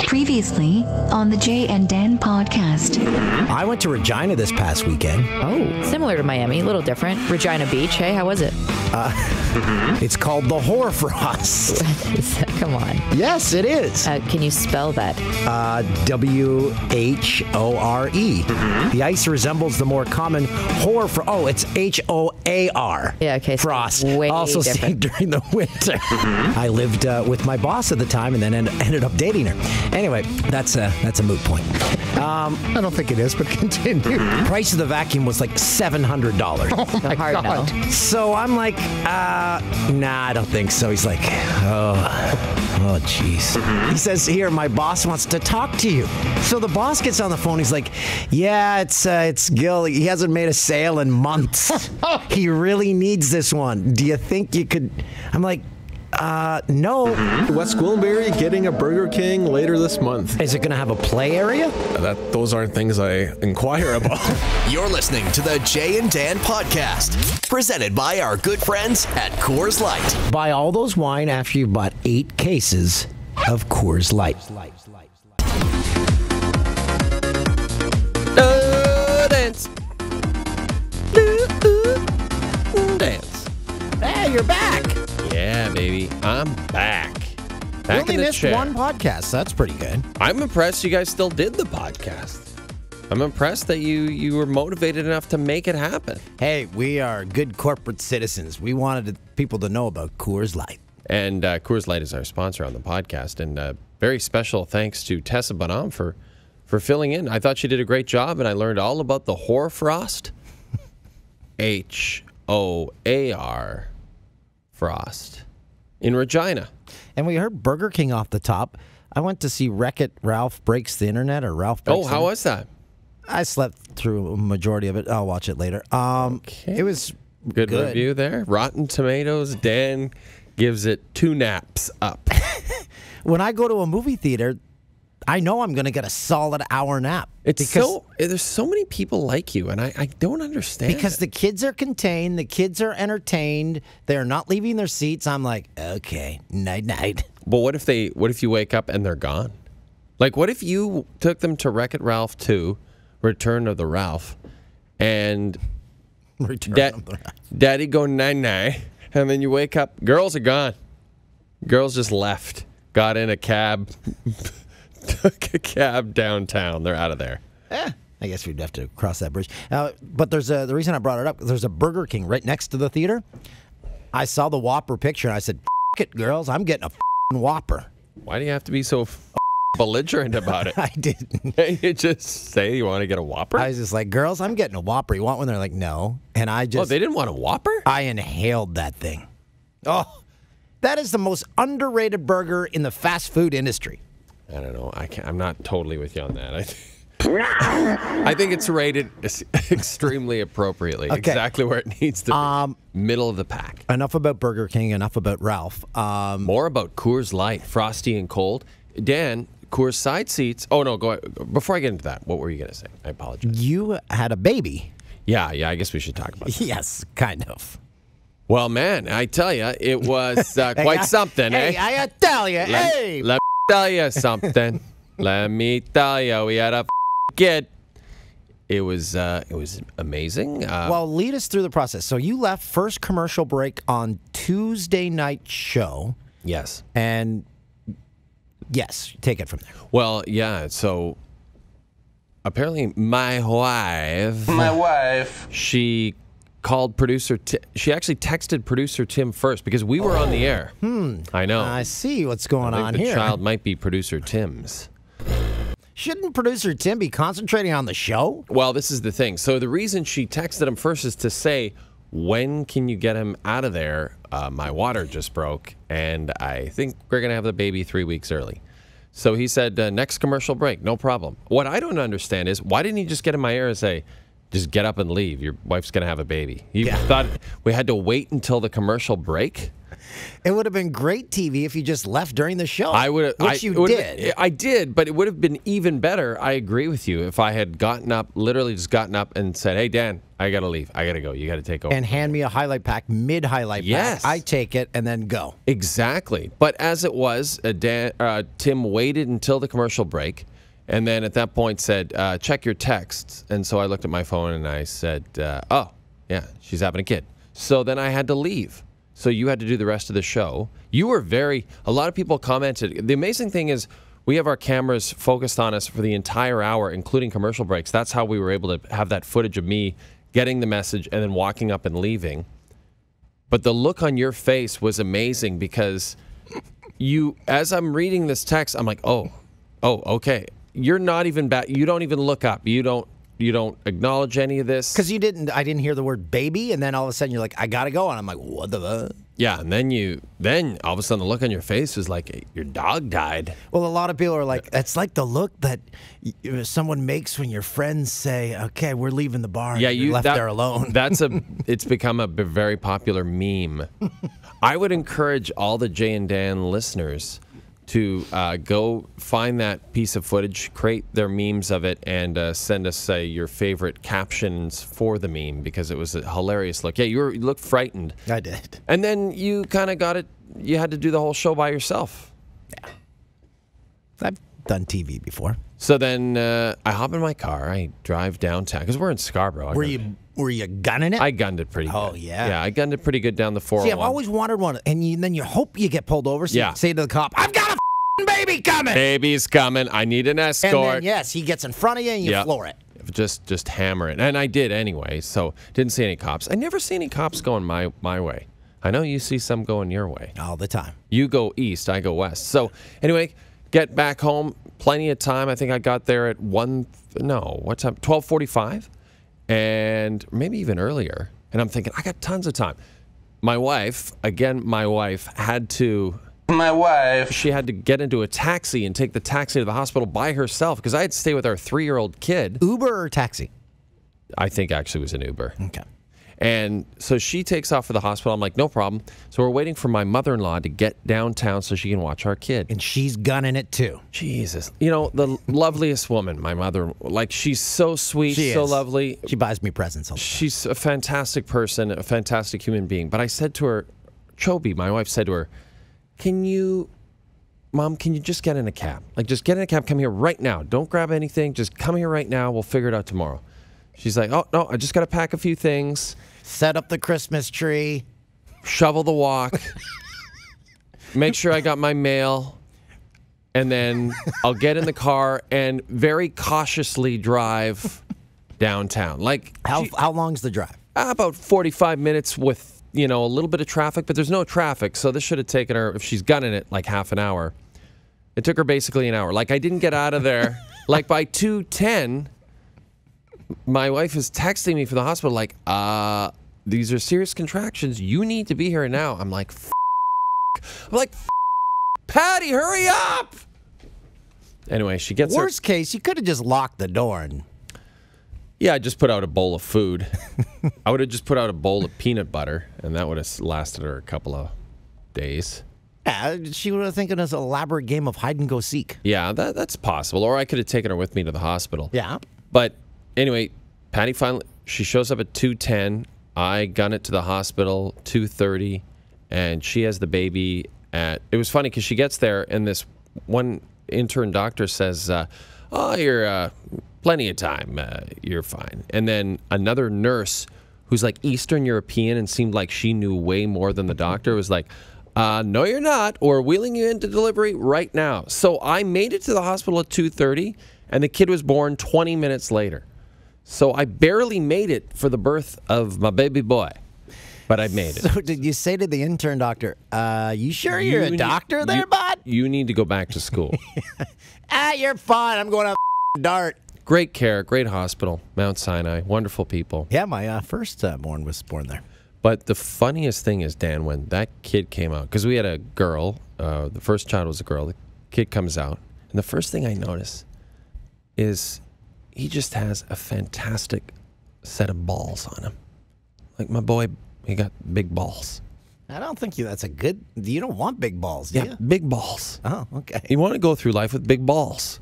Previously on the Jay and Dan podcast. I went to Regina this past weekend. Oh, similar to Miami, a little different. Regina Beach, hey, how was it? It's called the Hoarfrost. Come on. Yes, it is. Can you spell that? W-H-O-R-E. The ice resembles the more common Hoarfrost. Oh, it's H-O-A-R. Yeah, okay. So Frost. way also seen during the winter. I lived with my boss at the time and then ended up dating her. Anyway, that's a moot point. I don't think it is, but continue. Price of the vacuum was like $700. Oh my hard God. no. So I'm like, nah, I don't think so. He's like, oh, jeez. He says, here, my boss wants to talk to you. So the boss gets on the phone. He's like, yeah, it's Gil. He hasn't made a sale in months. He really needs this one. Do you think you could? I'm like, no. West Gwillimbury getting a Burger King later this month. Is it going to have a play area? Those aren't things I inquire about. You're listening to the Jay and Dan podcast, presented by our good friends at Coors Light. Buy all those wine after you bought 8 cases of Coors Light. Dance. Dance. Hey, you're back. Yeah, baby. I'm back. You Back only in the missed chair. one podcast. That's pretty good. I'm impressed you guys still did the podcast. I'm impressed that you were motivated enough to make it happen. Hey, we are good corporate citizens. We wanted people to know about Coors Light. And Coors Light is our sponsor on the podcast. And very special thanks to Tessa Bonham for filling in. I thought she did a great job, and I learned all about the Hoarfrost. H-O-A-R. Frost in Regina. And we heard Burger King off the top. I went to see Wreck-It Ralph Breaks the Internet or Ralph Breaks the How was that? I slept through a majority of it. I'll watch it later. It was Good review there. Rotten Tomatoes. Dan gives it 2 naps up. When I go to a movie theater, I know I'm going to get a solid hour nap. There's so many people like you, and I don't understand. Because the kids are contained, the kids are entertained, they're not leaving their seats. I'm like, okay, night. But what if you wake up and they're gone? Like, what if you took them to Wreck-It Ralph 2, Return of the Ralph, and Daddy go night, and then you wake up, girls are gone. Girls just left, got in a cab, took a cab downtown. They're out of there. I guess we'd have to cross that bridge. But there's the reason I brought it up, there's a Burger King right next to the theater. I saw the Whopper picture, and I said, F it, girls, I'm getting a Whopper. Why do you have to be so belligerent about it? I didn't. You just say you want to get a Whopper? I was just like, girls, I'm getting a Whopper. You want one? They're like, no. And I just... Oh, they didn't want a Whopper? I inhaled that thing. Oh, that is the most underrated burger in the fast food industry. I don't know. I'm not totally with you on that. I think it's rated extremely appropriately. Okay. Exactly where it needs to be. Middle of the pack. Enough about Burger King. Enough about Ralph. More about Coors Light, frosty and cold. Dan, Coors side seats. Oh, no. Go ahead. Before I get into that, what were you going to say? I apologize. You had a baby. Yeah. I guess we should talk about that. Yes, kind of. Well, man, I tell you, it was quite something, Hey, eh? I tell you, Let me tell you something. Let me tell you, we had a kid. It was amazing. Well, lead us through the process. So you left first commercial break on Tuesday night show. Yes. And yes, take it from there. Well, yeah. So apparently, my wife, she called producer. She actually texted producer Tim first because we were on the air. I know. I see what's going on the here. child might be producer Tim's. Shouldn't producer Tim be concentrating on the show? Well, this is the thing. So the reason she texted him first is to say, when can you get him out of there? My water just broke, and I think we're going to have the baby 3 weeks early. So he said, next commercial break, no problem. What I don't understand is, why didn't he just get in my ear and say, just get up and leave. Your wife's going to have a baby. You thought we had to wait until the commercial break? It would have been great TV if you just left during the show. I would, which you did. I did, but it would have been even better. I agree with you if I had literally just gotten up and said, "Hey, Dan, I gotta leave. I gotta go. You gotta take over." And hand me a highlight pack, mid-highlight Yes. pack. I take it and then go. Exactly. But as it was, Tim waited until the commercial break, and then at that point said, "Check your texts." And so I looked at my phone and I said, "Oh, yeah, she's having a kid." So then I had to leave. So you had to do the rest of the show. You were a lot of people commented. The amazing thing is we have our cameras focused on us for the entire hour, including commercial breaks. That's how we were able to have that footage of me getting the message and then walking up and leaving. But the look on your face was amazing because as I'm reading this text, I'm like, oh, okay. You're not even back. You don't even look up. You don't acknowledge any of this. Because I didn't hear the word baby, and then all of a sudden you're like, I gotta go, and I'm like, what the? Yeah, and then all of a sudden the look on your face was like your dog died. Well, a lot of people are like, it's like the look that someone makes when your friends say, "Okay, we're leaving the bar." Yeah, and you're left there alone. It's become a very popular meme. I would encourage all the Jay and Dan listeners to go find that piece of footage, create their memes of it, and send us your favorite captions for the meme because it was a hilarious look. Yeah, you looked frightened. I did. And then you kind of got it. You had to do the whole show by yourself. Yeah. I've done TV before. So then I hop in my car. I drive downtown because we're in Scarborough. Were you gunning it? I gunned it pretty good. Oh, yeah. Yeah, I gunned it pretty good down the 401. See, I've always wanted one, and then you hope you get pulled over. So Yeah. you say to the cop, "I've got a baby coming." Baby's coming. I need an escort. And then, yes, he gets in front of you and you floor it. Just hammer it. And I did anyway, so didn't see any cops. I never see any cops going my way. I know you see some going your way. All the time. You go east, I go west. So anyway, get back home. Plenty of time. I think I got there at 12:45? And maybe even earlier. And I'm thinking, I got tons of time. My wife had to... She had to get into a taxi and take the taxi to the hospital by herself because I had to stay with our 3-year-old kid. Uber or taxi? I think actually it was an Uber. Okay. And so she takes off for the hospital. I'm like, no problem. So we're waiting for my mother-in-law to get downtown so she can watch our kid. And she's gunning it too. Jesus. You know, the loveliest woman, my mother. Like, she's so sweet, so lovely. She buys me presents all the time. She's a fantastic person, a fantastic human being. But I said to her, Chobi, my wife said to her, Mom, can you just get in a cab? Like, just get in a cab, come here right now. Don't grab anything. Just come here right now. We'll figure it out tomorrow. She's like, oh, no, I just got to pack a few things. Set up the Christmas tree. Shovel the walk. Make sure I got my mail. And then I'll get in the car and very cautiously drive downtown. Like, How long's the drive? About 45 minutes with, a little bit of traffic. But there's no traffic, so this should have taken her, if she's gunning it, like half an hour. It took her basically an hour. Like, I didn't get out of there. Like, by 2:10... my wife is texting me from the hospital like, these are serious contractions. You need to be here now. I'm like, Patty, hurry up. Anyway, she gets Worst case, you could have just locked the door. Yeah, I just put out a bowl of food. I would have just put out a bowl of peanut butter, and that would have lasted her a couple of days. Yeah, she would have taken us an elaborate game of hide and go seek. Yeah, that's possible. Or I could have taken her with me to the hospital. Yeah. But anyway, Patty she shows up at 2:10. I gun it to the hospital 2:30, and she has the baby at. It was funny because she gets there, and this one intern doctor says, "Oh, you're plenty of time. You're fine." And then another nurse who's like Eastern European and seemed like she knew way more than the doctor was like, "No, you're not. We're wheeling you into delivery right now." So I made it to the hospital at 2:30, and the kid was born 20 minutes later. So I barely made it for the birth of my baby boy, but I made it. So did you say to the intern doctor, you sure you're a doctor there, bud? You need to go back to school. You're fine. I'm going to Dart. Great care, great hospital, Mount Sinai, wonderful people. Yeah, my first born was born there. But the funniest thing is, Dan, when that kid came out, because we had a girl, the first child was a girl, the kid comes out, and the first thing I notice is he just has a fantastic set of balls on him. Like my boy, he got big balls. I don't think that's a good. You don't want big balls, do Yeah, you? big balls. Oh, okay. You want to go through life with big balls.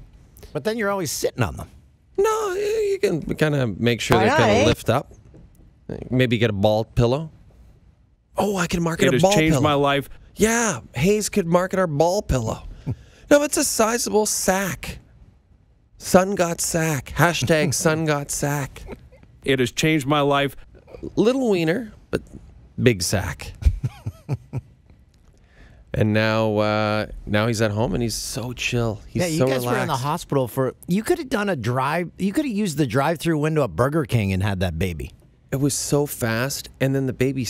But then you're always sitting on them. No, you can kind of make sure Why they not, kind eh? of lift up. Maybe get a ball pillow. Oh, I can market It a has ball changed pillow. my life. Yeah, Hayes could market our ball pillow. No, it's a sizable sack. Son got sack. Hashtag son got sack. It has changed my life. Little wiener, but big sack. And now he's at home and he's so chill. He's Yeah, you so guys relaxed. were in the hospital for. You could have done a drive. You could have used the drive-through window at Burger King and had that baby. It was so fast, and then the baby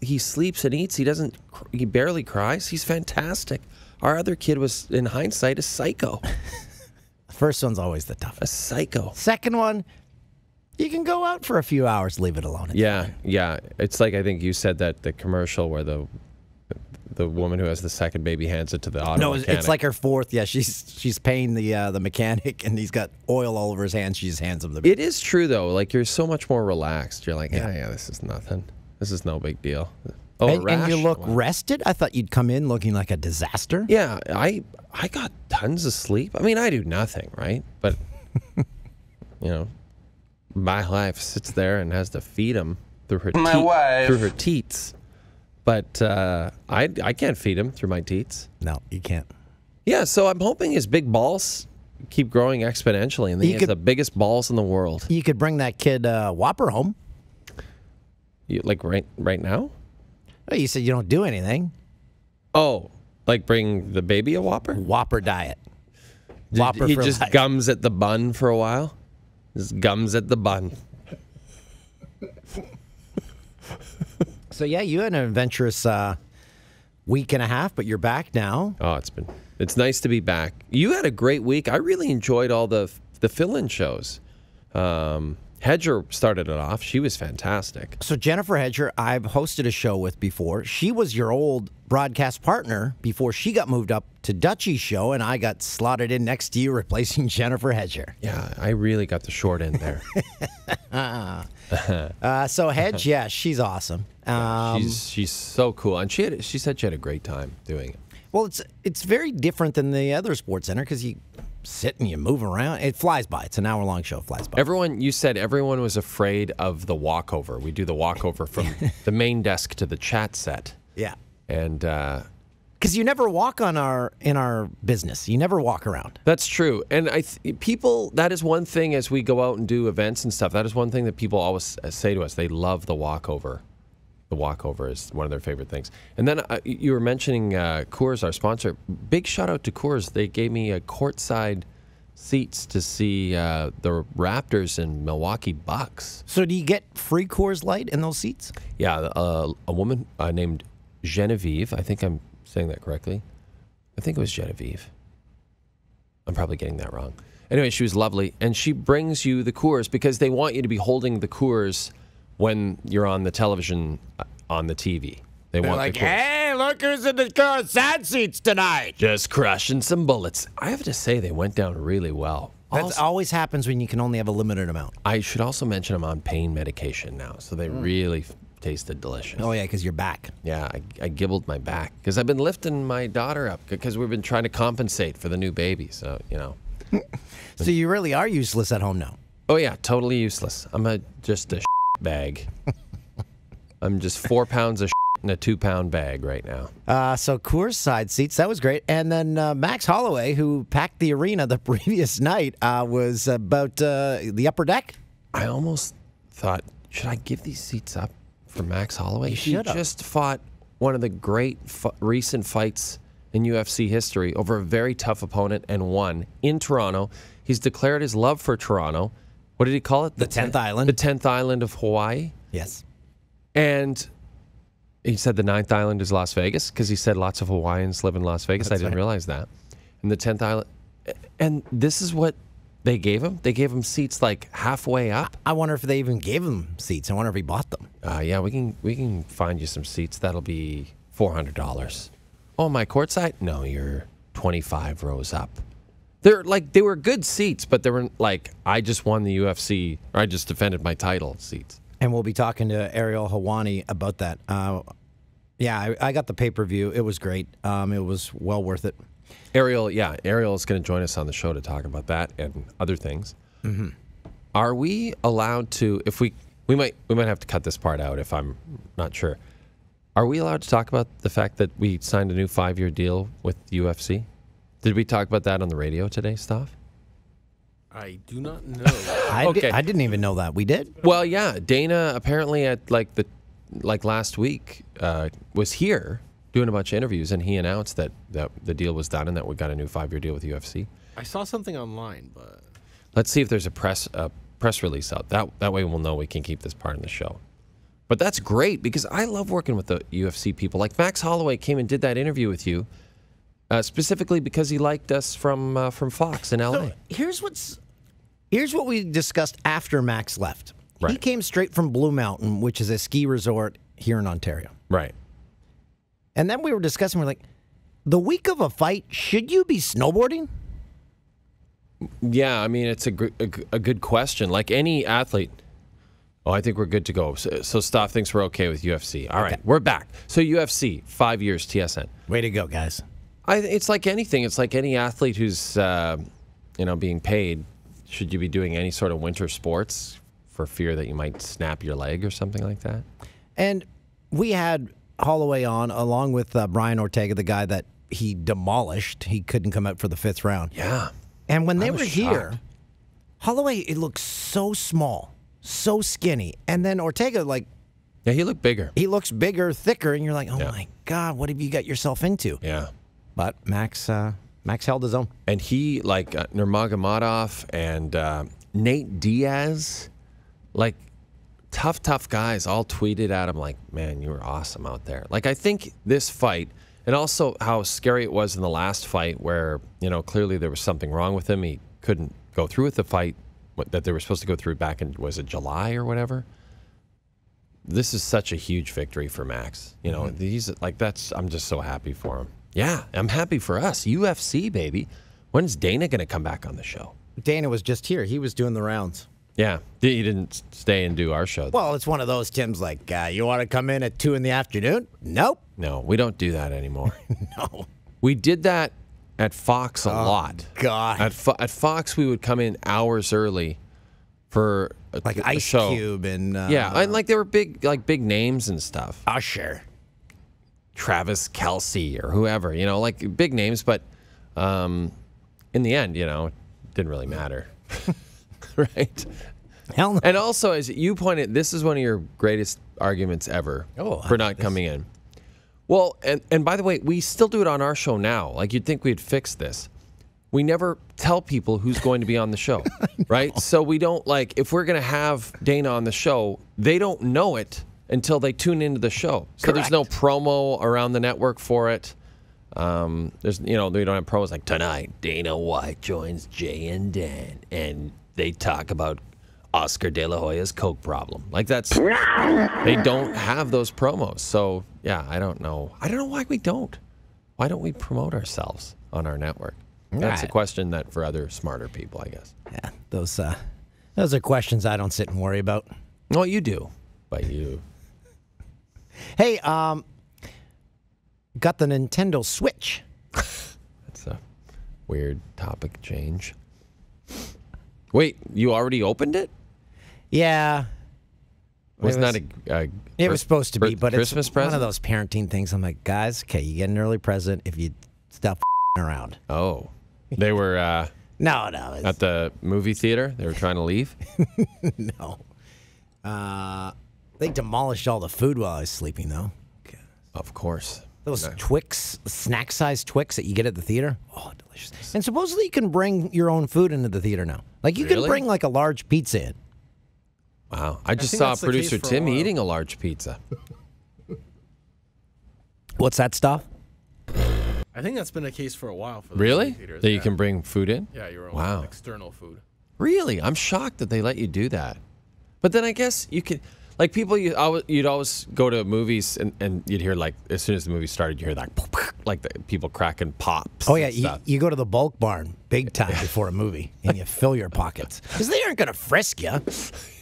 he sleeps and eats. He barely cries. He's fantastic. Our other kid was, in hindsight, a psycho. The first one's always the A toughest. psycho. Second one, you can go out for a few hours, leave it alone. It's Yeah, fine. yeah. It's like I think you said that the commercial where the woman who has the second baby hands it to the auto No, mechanic. it's like her fourth. Yeah, she's paying the mechanic, and he's got oil all over his hands. She just hands him the. It is true though. Like you're so much more relaxed. You're like, yeah, this is nothing. This is no big deal. Oh, a and you rash? look Wow. rested. I thought you'd come in looking like a disaster. Yeah, I got tons of sleep. I mean, I do nothing, right? But my wife sits there and has to feed him through her through her teats. But I can't feed him through my teats. No, you can't. Yeah, so I'm hoping his big balls keep growing exponentially, and then he has the biggest balls in the world. You could bring that kid Whopper home. Like right now? Oh, you said you don't do anything. Oh, like bring the baby a Whopper? Whopper diet. Whopper He for just life. gums at the bun for a while. Just gums at the bun. So yeah, you had an adventurous week and a half, but you're back now. Oh, it's nice to be back. You had a great week. I really enjoyed all the fill-in shows. Hedger started it off. She was fantastic. So Jennifer Hedger, I've hosted a show with before. She was your old broadcast partner before she got moved up to Dutchie's show, and I got slotted in next to you, replacing Jennifer Hedger. Yeah, I really got the short end there. So Hedge, yeah, she's awesome. She's so cool, and she said she had a great time doing it. Well, it's very different than the other sports center because you sit and you move around. It flies by. It's an hour-long show. It flies by. You said everyone was afraid of the walkover. We do the walkover from the main desk to the chat set. Yeah. And because you never walk in our business. You never walk around. that's true. And that is one thing as we go out and do events and stuff. That is one thing that people always say to us. They love the walkover. The walkover is one of their favorite things. And then you were mentioning Coors, our sponsor. Big shout out to Coors. They gave me courtside seats to see the Raptors and Milwaukee Bucks. So do you get free Coors Light in those seats? Yeah, a woman named Genevieve. I think I'm saying that correctly. I think it was Genevieve. I'm probably getting that wrong. Anyway, she was lovely. And she brings you the Coors because they want you to be holding the Coors when you're on the television, on the TV. They want like, the Coors. hey, look who's in the Coors side seats tonight. Just crushing some bullets. I have to say, they went down really well. That always happens when you can only have a limited amount. I should also mention I'm on pain medication now, so they really tasted delicious. Oh, yeah, because you're back. Yeah, I gibbled my back because I've been lifting my daughter up because we've been trying to compensate for the new baby. So, So you really are useless at home now. Oh, yeah, totally useless. I'm just a bag. I'm just 4 pounds of in a 2-pound bag right now. So Coors side seats, that was great. And then Max Holloway, who packed the arena the previous night, was about the upper deck. I almost thought, should I give these seats up for Max Holloway? You He should've. just fought one of the great recent fights in UFC history over a very tough opponent and won in Toronto. He's declared his love for Toronto. What did he call it? The 10th island. The 10th island of Hawaii. Yes. And he said the 9th island is Las Vegas because he said lots of Hawaiians live in Las Vegas. I didn't realize that. And the 10th island. And this is what they gave him. They gave him seats like halfway up. I wonder if they even gave him seats. I wonder if he bought them. Yeah, we can find you some seats. That'll be $400. Oh, my courtside? No, you're 25 rows up. They were good seats, but they were like I just won the UFC or I just defended my title seats. And we'll be talking to Ariel Helwani about that. Yeah, I got the pay-per-view. It was great. It was well worth it. Ariel is going to join us on the show to talk about that and other things. Mm-hmm. Are we allowed to, if we might have to cut this part out if I'm not sure. Are we allowed to talk about the fact that we signed a new 5-year deal with UFC? Did we talk about that on the radio today, Staff? I do not know. I didn't even know that. We did? Well, yeah. Dana apparently at last week was here doing a bunch of interviews, and he announced that the deal was done and that we got a new 5-year deal with UFC. I saw something online, but Let's see if there's a press release out. That way we'll know we can keep this part in the show. But that's great because I love working with the UFC people. Like Max Holloway came and did that interview with you specifically because he liked us from Fox in LA. So here's what we discussed after Max left. Right. He came straight from Blue Mountain, which is a ski resort here in Ontario. Right. And then we were discussing, we're like, the week of a fight, should you be snowboarding? Yeah, I mean, it's a good question. Like any athlete, I think we're good to go. So Staff thinks we're okay with UFC. All right, we're back. So UFC, 5 years TSN. Way to go, guys. It's like anything. It's like any athlete who's being paid. Should you be doing any sort of winter sports for fear that you might snap your leg or something like that? And we had Holloway on along with Brian Ortega, the guy that he demolished. He couldn't come out for the 5th round. Yeah. And when they were shocked. here, Holloway, it looked so small, so skinny. And then Ortega, Yeah, he looked bigger. he looks bigger, thicker, and you're like, oh Yeah. my God, what have you got yourself into? Yeah. But Max held his own. And he, like Nurmagomedov and Nate Diaz, like tough guys, all tweeted at him like, man, you were awesome out there. Like, I think this fight, and also how scary it was in the last fight where, clearly there was something wrong with him. He couldn't go through with the fight that they were supposed to go through back in, was it July or whatever? This is such a huge victory for Max. He's like, I'm just so happy for him. Yeah, I'm happy for us. UFC, baby. When's Dana going to come back on the show? Dana was just here. He was doing the rounds. Yeah, he didn't stay and do our show. Well, it's one of those, Tim's like, you want to come in at 2 in the afternoon? Nope. No, we don't do that anymore. No. We did that at Fox a lot. God. At Fox, we would come in hours early for a Ice show. Cube and... Yeah, and they were big names and stuff. Usher. Travis Kelce or whoever, big names, but in the end, it didn't really matter. Right? Hell no. And also, as you pointed, this is one of your greatest arguments ever for not coming in. Well, and by the way, we still do it on our show now. Like, you'd think we'd fix this. We never tell people who's going to be on the show, right? So we don't, if we're going to have Dana on the show, they don't know it until they tune into the show. So there's no promo around the network for it. There's, they don't have promos like, tonight, Dana White joins Jay and Dan, and they talk about Oscar De La Hoya's coke problem. They don't have those promos. So, yeah, I don't know. I don't know why we don't. Why don't we promote ourselves on our network? That's a question that for other smarter people, I guess. Yeah, those are questions I don't sit and worry about. Well, you do, but you... Hey, got the Nintendo Switch. That's a weird topic change. Wait, you already opened it? Yeah. Wasn't that a it was supposed to be, but Christmas it's present? one of those parenting things. I'm like, guys, okay, you get an early present if you stop around. Oh. They were No. at the movie theater? They were trying to leave? No. They demolished all the food while I was sleeping, though. Of course. Those Twix, snack-sized Twix that you get at the theater. Oh, delicious. And supposedly you can bring your own food into the theater now. Like, you can bring, a large pizza in. Wow. I just think saw that's the producer case for a Tim while. eating a large pizza. What's that stuff? I think that's been the case for a while. For the Really? movie theaters. That you Yeah. can bring food in? Yeah, your own Wow. external food. Really? I'm shocked that they let you do that. But then I guess you could, people, you'd always go to movies and you'd hear, as soon as the movie started, you hear that, like the people cracking pops. Oh, yeah. and You, stuff. you go to the bulk barn big time before a movie, and you fill your pockets. Because they aren't going to frisk you.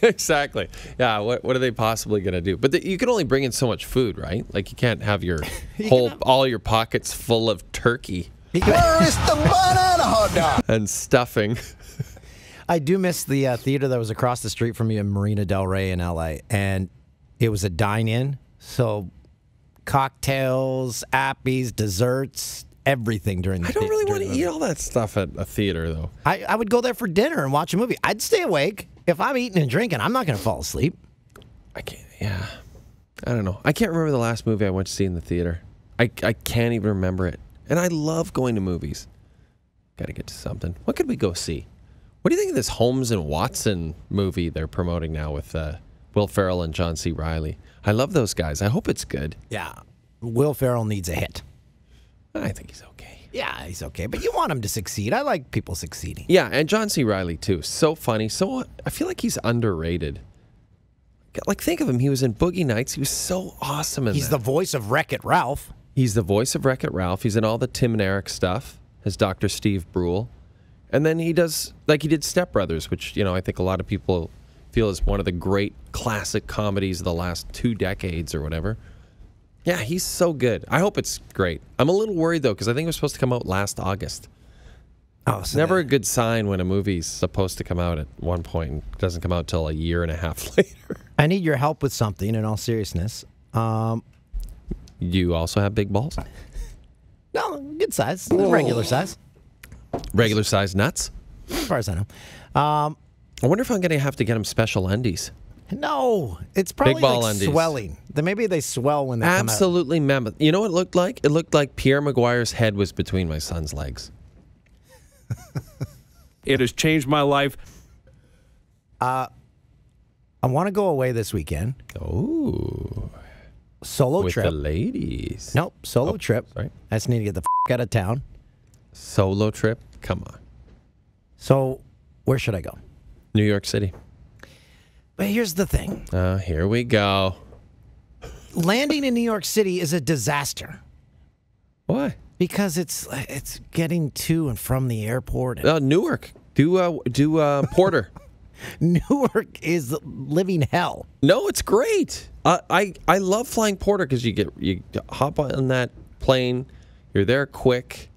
Exactly. Yeah. What are they possibly going to do? But you can only bring in so much food, right? Like you can't have your all your pockets full of turkey Where is the banana hot dog? and stuffing. I do miss the theater that was across the street from me in Marina Del Rey in L.A., and it was a dine-in, so cocktails, appies, desserts, everything during the I don't really want to during the eat all that stuff at a theater, though. I would go there for dinner and watch a movie. I'd stay awake. If I'm eating and drinking, I'm not going to fall asleep. I can't. Yeah. I don't know. I can't remember the last movie I went to see in the theater. I can't even remember it. And I love going to movies. Got to get to something. What could we go see? What do you think of this Holmes and Watson movie they're promoting now with Will Ferrell and John C. Reilly? I love those guys. I hope it's good. Yeah. Will Ferrell needs a hit. I think he's okay. Yeah, he's okay, but you want him to succeed. I like people succeeding. Yeah, and John C. Reilly, too. So funny. So I feel like he's underrated. Like, think of him. He was in Boogie Nights. He was so awesome in He's that. the voice of Wreck-It Ralph. He's the voice of Wreck-It Ralph. He's in all the Tim and Eric stuff as Dr. Steve Brule. And then he does, like he did Step Brothers, which, I think a lot of people feel is one of the great classic comedies of the last 2 decades or whatever. Yeah, he's so good. I hope it's great. I'm a little worried, though, because I think it was supposed to come out last August. Oh, It's never a good sign when a movie's supposed to come out at one point and doesn't come out till a year and a half later. I need your help with something, in all seriousness. You also have big balls? No, good size. Regular size, Regular size nuts? as far as I know. I wonder if I'm going to have to get him special undies. No, it's probably Big ball like undies. swelling. Maybe they swell when they come out. Absolutely mammoth. You know what it looked like? It looked like Pierre Maguire's head was between my son's legs. It has changed my life. I want to go away this weekend. Oh, Solo with trip. the ladies. Nope, solo trip. sorry. I just need to get the out of town. Solo trip? Come on. So, where should I go? New York City. But here's the thing. Here we go. Landing in New York City is a disaster Why? because it's getting to and from the airport. Newark. Do Porter. Newark is living hell. No, it's great. I love flying Porter because you hop on that plane. You're there quick.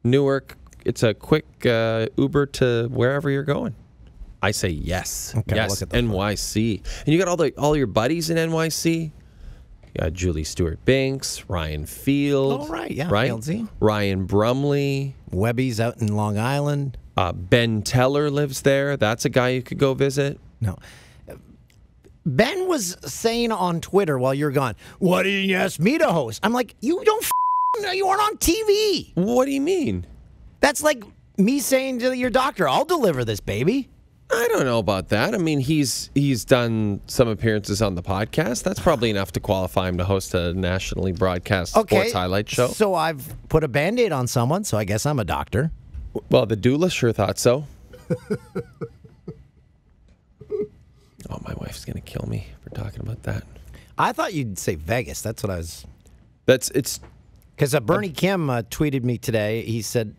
Newark, it's a quick Uber to wherever you're going. I say yes. Okay, yes, look at the NYC. And you got all your buddies in NYC. You got Julie Stewart-Binks, Ryan Field. Oh, right, yeah, Right? Fieldsy. Ryan Brumley. Webby's out in Long Island. Ben Teller lives there. That's a guy you could go visit. No. Ben was saying on Twitter while you're gone, why didn't you ask me to host? I'm like, you don't know you aren't on TV. What do you mean? That's like me saying to your doctor, I'll deliver this baby. I don't know about that. I mean, he's done some appearances on the podcast. That's probably enough to qualify him to host a nationally broadcast sports highlight show. So I've put a Band-Aid on someone, so I guess I'm a doctor. Well, the doula sure thought so. Oh, my wife's going to kill me for talking about that. I thought you'd say Vegas. That's what I was... It's Because Bernie Kim tweeted me today. He said...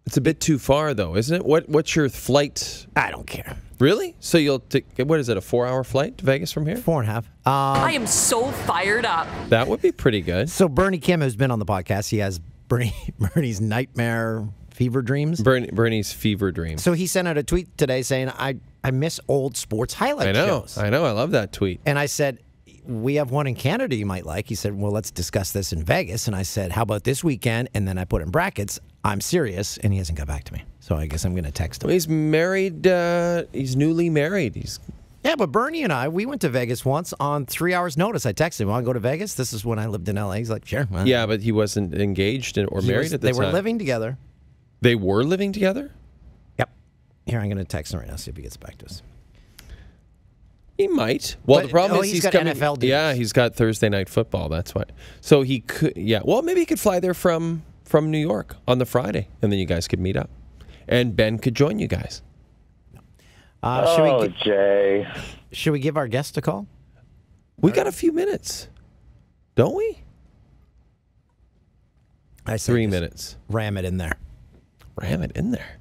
It's a bit too far, though, isn't it? What's your flight? I don't care. Really? So you'll take, what is it, a 4-hour flight to Vegas from here? 4.5. I am so fired up. That would be pretty good. So Bernie Kim has been on the podcast. He has Bernie's nightmare fever dreams. Bernie's fever dream. So he sent out a tweet today saying, I miss old sports highlight shows. I know. I love that tweet. And I said, we have one in Canada you might like. He said, well, let's discuss this in Vegas. And I said, how about this weekend? And then I put in brackets, I'm serious. And he hasn't got back to me. So I guess I'm going to text him. Well, he's married. He's newly married. Yeah, but Bernie and I, we went to Vegas once on 3 hours' notice. I texted him, want to go to Vegas? This is when I lived in L.A. He's like, sure. Well, Yeah, but he wasn't engaged or married at the They time. were living together. They were living together? Yep. Here, I'm going to text him right now, see if he gets back to us. He might. Well, But- the problem oh, is he's got coming. NFL duties. Yeah, he's got Thursday night football. That's why. So he could. Yeah. Well, maybe he could fly there from New York on the Friday, and then you guys could meet up, and Ben could join you guys. Jay. Should we give our guest a call? We got a few minutes, don't we? I say 3 just minutes. Ram it in there. Ram it in there.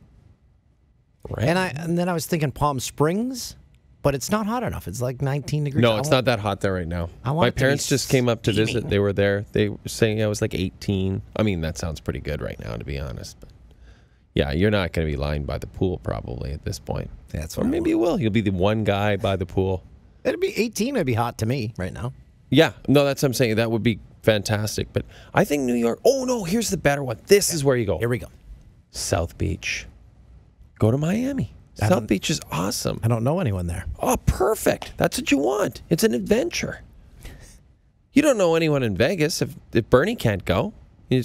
And then I was thinking Palm Springs, but it's not hot enough. It's like 19 degrees. No, it's not that hot there right now. My parents just came up to visit. They were there. They were saying it was like 18. I mean, that sounds pretty good right now, to be honest. But yeah, you're not going to be lying by the pool probably at this point. That's or maybe you will. You'll be the one guy by the pool. It'd be 18. It'd be hot to me right now. Yeah, no, that's what I'm saying. That would be fantastic. But I think New York. Oh no, here's the better one. This is where you go. Here we go. South Beach. Go to Miami. South Beach is awesome. I don't know anyone there. Oh, perfect. That's what you want. It's an adventure. You don't know anyone in Vegas if Bernie can't go. You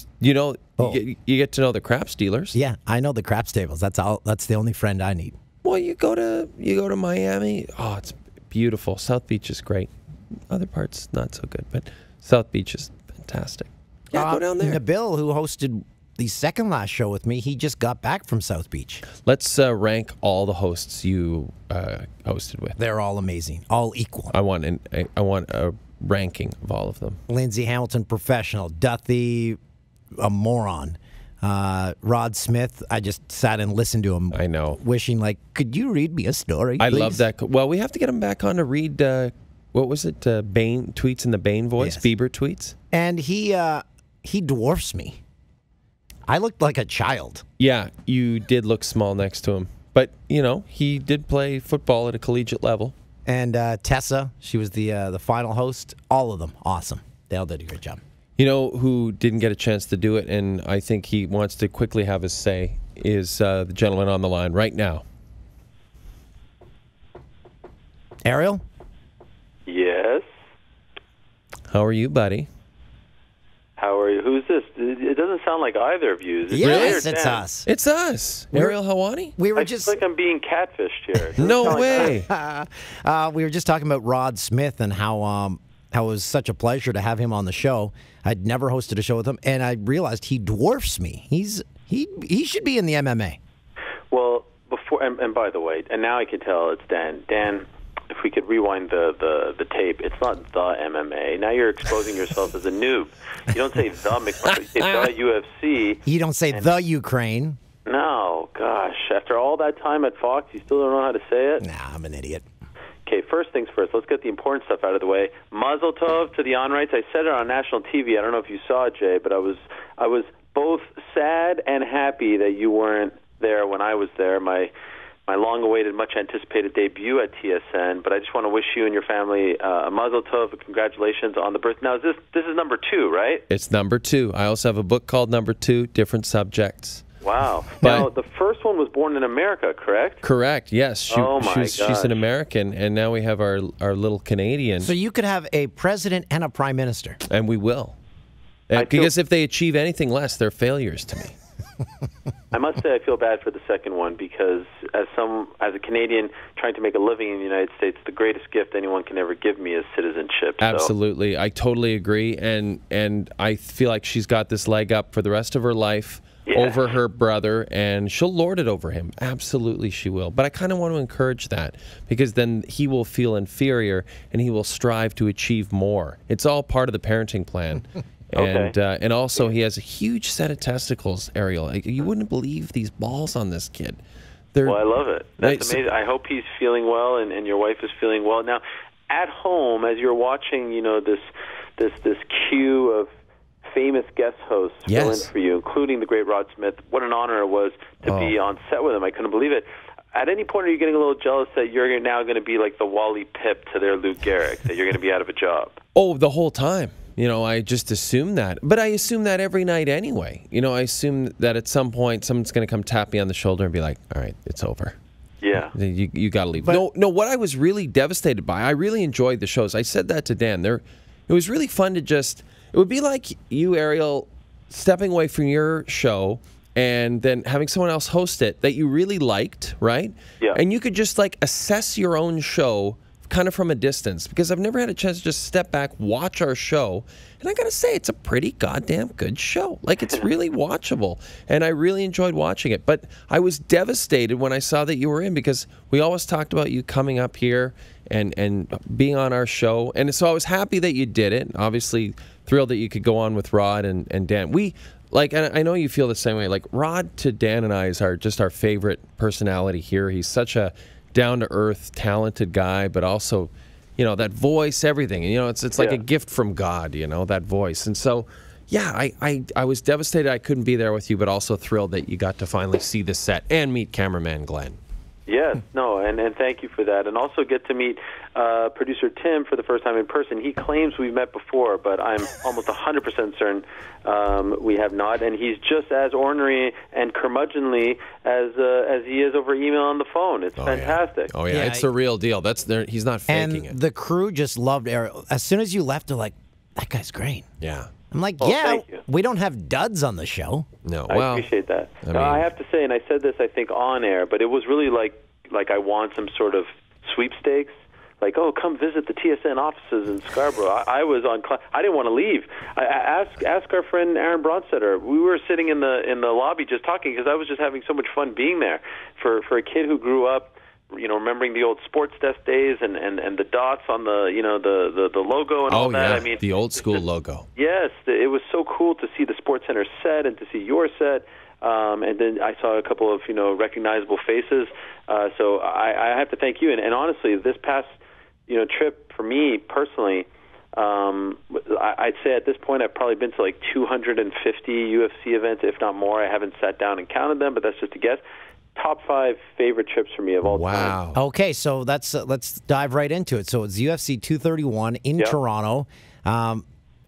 get to know the craps dealers. Yeah, I know the craps tables. That's all. That's the only friend I need. Well, you go to Miami. Oh, it's beautiful. South Beach is great. Other parts not so good, but South Beach is fantastic. Yeah, go down there. Nabil, who hosted the second last show with me, he just got back from South Beach. Let's rank all the hosts you hosted with. They're all amazing, all equal. I want a ranking of all of them. Lindsay Hamilton, professional. Duthie, a moron. Rod Smith, I just sat and listened to him. I know. Wishing, like, could you read me a story, I please? love that. Well, we have to get him back on to read, what was it, Bane tweets in the Bane voice, Yes. Bieber tweets. And he dwarfs me. I looked like a child. Yeah, you did look small next to him. But, he did play football at a collegiate level. And Tessa, she was the final host. All of them, awesome. They all did a great job. You know who didn't get a chance to do it, and I think he wants to quickly have his say, is the gentleman on the line right now. Ariel? Yes. How are you, buddy? How are you? Who's this? It doesn't sound like either of you. Is it Yes, really it's us. It's us. Ariel Helwani? We were I just feel like I'm being catfished here. No way. we were just talking about Rod Smith and how it was such a pleasure to have him on the show. I'd never hosted a show with him, and I realized he dwarfs me. He should be in the MMA. Well, before and by the way, and now I can tell it's Dan. Dan, if we could rewind the tape, it's not the MMA. Now you're exposing yourself as a noob. You don't say the McMahon, you say the UFC. You don't say the Ukraine. No, gosh. After all that time at Fox, you still don't know how to say it? Nah, I'm an idiot. Okay, first things first. Let's get the important stuff out of the way. Mazel tov to the on-rights. I said it on national TV. I don't know if you saw it, Jay, but I was both sad and happy that you weren't there when I was there. My long-awaited, much-anticipated debut at TSN. But I just want to wish you and your family a mazel tov, congratulations on the birth. Now, this is number 2, right? It's number 2. I also have a book called Number 2, Different Subjects. Wow. But now, the first one was born in America, correct? Correct, yes. She's gosh. an American, and now we have our little Canadian. So you could have a president and a prime minister. And we will. Because if they achieve anything less, they're failures to me. I must say I feel bad for the second one because as a Canadian trying to make a living in the United States, the greatest gift anyone can ever give me is citizenship. Absolutely. I totally agree. And I feel like she's got this leg up for the rest of her life over her brother, and she'll lord it over him. Absolutely she will. But I kind of want to encourage that because then he will feel inferior and he will strive to achieve more. It's all part of the parenting plan. And also he has a huge set of testicles, Ariel. You wouldn't believe these balls on this kid. Well, I love it. That's amazing. I hope he's feeling well and your wife is feeling well. Now, at home, as you're watching, this queue of famous guest hosts fill in for you, including the great Rod Smith, what an honor it was to be on set with him. I couldn't believe it. At any point, are you getting a little jealous that you're now going to be like the Wally Pipp to their Lou Gehrig, that you're going to be out of a job? Oh, the whole time. I just assume that. But I assume that every night anyway. I assume that at some point someone's going to come tap me on the shoulder and be like, all right, it's over. Yeah. You got to leave. No, what I was really devastated by, I really enjoyed the shows. I said that to Dan. It was really fun to it would be like you, Ariel, stepping away from your show and then having someone else host it that you really liked, right? Yeah. And you could just assess your own show kind of from a distance, because I've never had a chance to just step back, watch our show, and I gotta say, it's a pretty goddamn good show. It's really watchable, and I really enjoyed watching it. But I was devastated when I saw that you were in, because we always talked about you coming up here and being on our show, and so I was happy that you did it. Obviously thrilled that you could go on with Rod and Dan. like, and I know you feel the same way. Like, Rod to Dan and I is just our favorite personality here. He's such a down-to-earth, talented guy, but also, you know, that voice, everything. You know, it's like a gift from God, you know, that voice. And so, yeah, I was devastated I couldn't be there with you, but also thrilled that you got to finally see the set and meet cameraman Glenn. Yes, no, and thank you for that. And also get to meet producer Tim for the first time in person. He claims we've met before, but I'm almost 100% certain we have not. And he's just as ornery and curmudgeonly as he is over email on the phone. It's fantastic. Yeah. Oh, yeah, it's a real deal. He's not faking it. And the crew just loved Ariel. As soon as you left, they're like, that guy's great. Yeah. I'm like, we don't have duds on the show. No, I appreciate that. I have to say, and I said this, I think, on air, but it was really like I won some sort of sweepstakes. Like, oh, come visit the TSN offices in Scarborough. I was on. I didn't want to leave. Ask our friend Aaron Bronstetter. We were sitting in the lobby just talking because I was just having so much fun being there. For a kid who grew up, you know, remembering the old sports desk days and the dots on the, you know, the logo and all that. Yeah. I mean, the old school logo. Yes, it was so cool to see the Sports Center set and to see your set. And then I saw a couple of, you know, recognizable faces. So I have to thank you. And honestly, this past, you know, trip for me personally, I'd say at this point I've probably been to like 250 UFC events, if not more. I haven't sat down and counted them, but that's just a guess. Top 5 favorite trips for me of all time. Wow. Okay, so let's dive right into it. So it's UFC 231 in Toronto.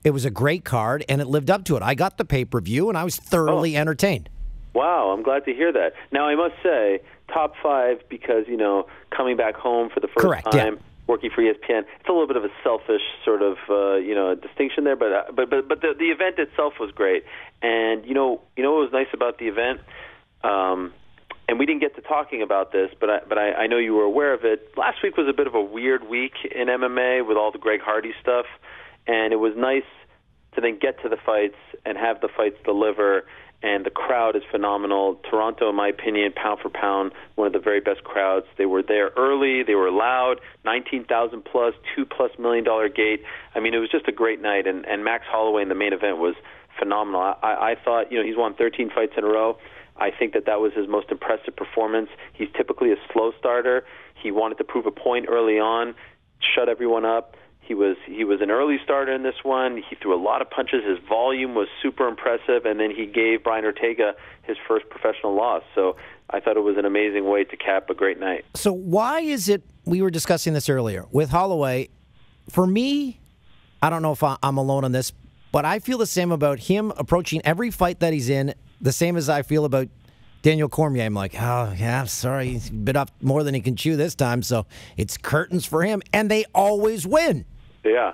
It was a great card, and it lived up to it. I got the pay-per-view, and I was thoroughly entertained. Wow, I'm glad to hear that. Now, I must say, top 5 because, you know, coming back home for the first time, working for ESPN, it's a little bit of a selfish sort of, you know, distinction there, but the event itself was great. And, you know what was nice about the event? And we didn't get to talking about this, but I know you were aware of it. Last week was a bit of a weird week in MMA with all the Greg Hardy stuff, and it was nice to then get to the fights and have the fights deliver, and the crowd is phenomenal. Toronto, in my opinion, pound for pound, one of the very best crowds. They were there early. They were loud, 19,000 plus, $2+ million gate. I mean, it was just a great night, and Max Holloway in the main event was phenomenal. I thought, you know, he's won 13 fights in a row. I think that was his most impressive performance. He's typically a slow starter. He wanted to prove a point early on, shut everyone up. He was an early starter in this one. He threw a lot of punches. His volume was super impressive, and then he gave Brian Ortega his first professional loss. So I thought it was an amazing way to cap a great night. So why is it, we were discussing this earlier, with Holloway, for me, I don't know if I'm alone on this, but I feel the same about him approaching every fight that he's in, the same as I feel about Daniel Cormier. I'm like, oh, yeah, sorry, he's bit off more than he can chew this time, so it's curtains for him, and they always win. Yeah.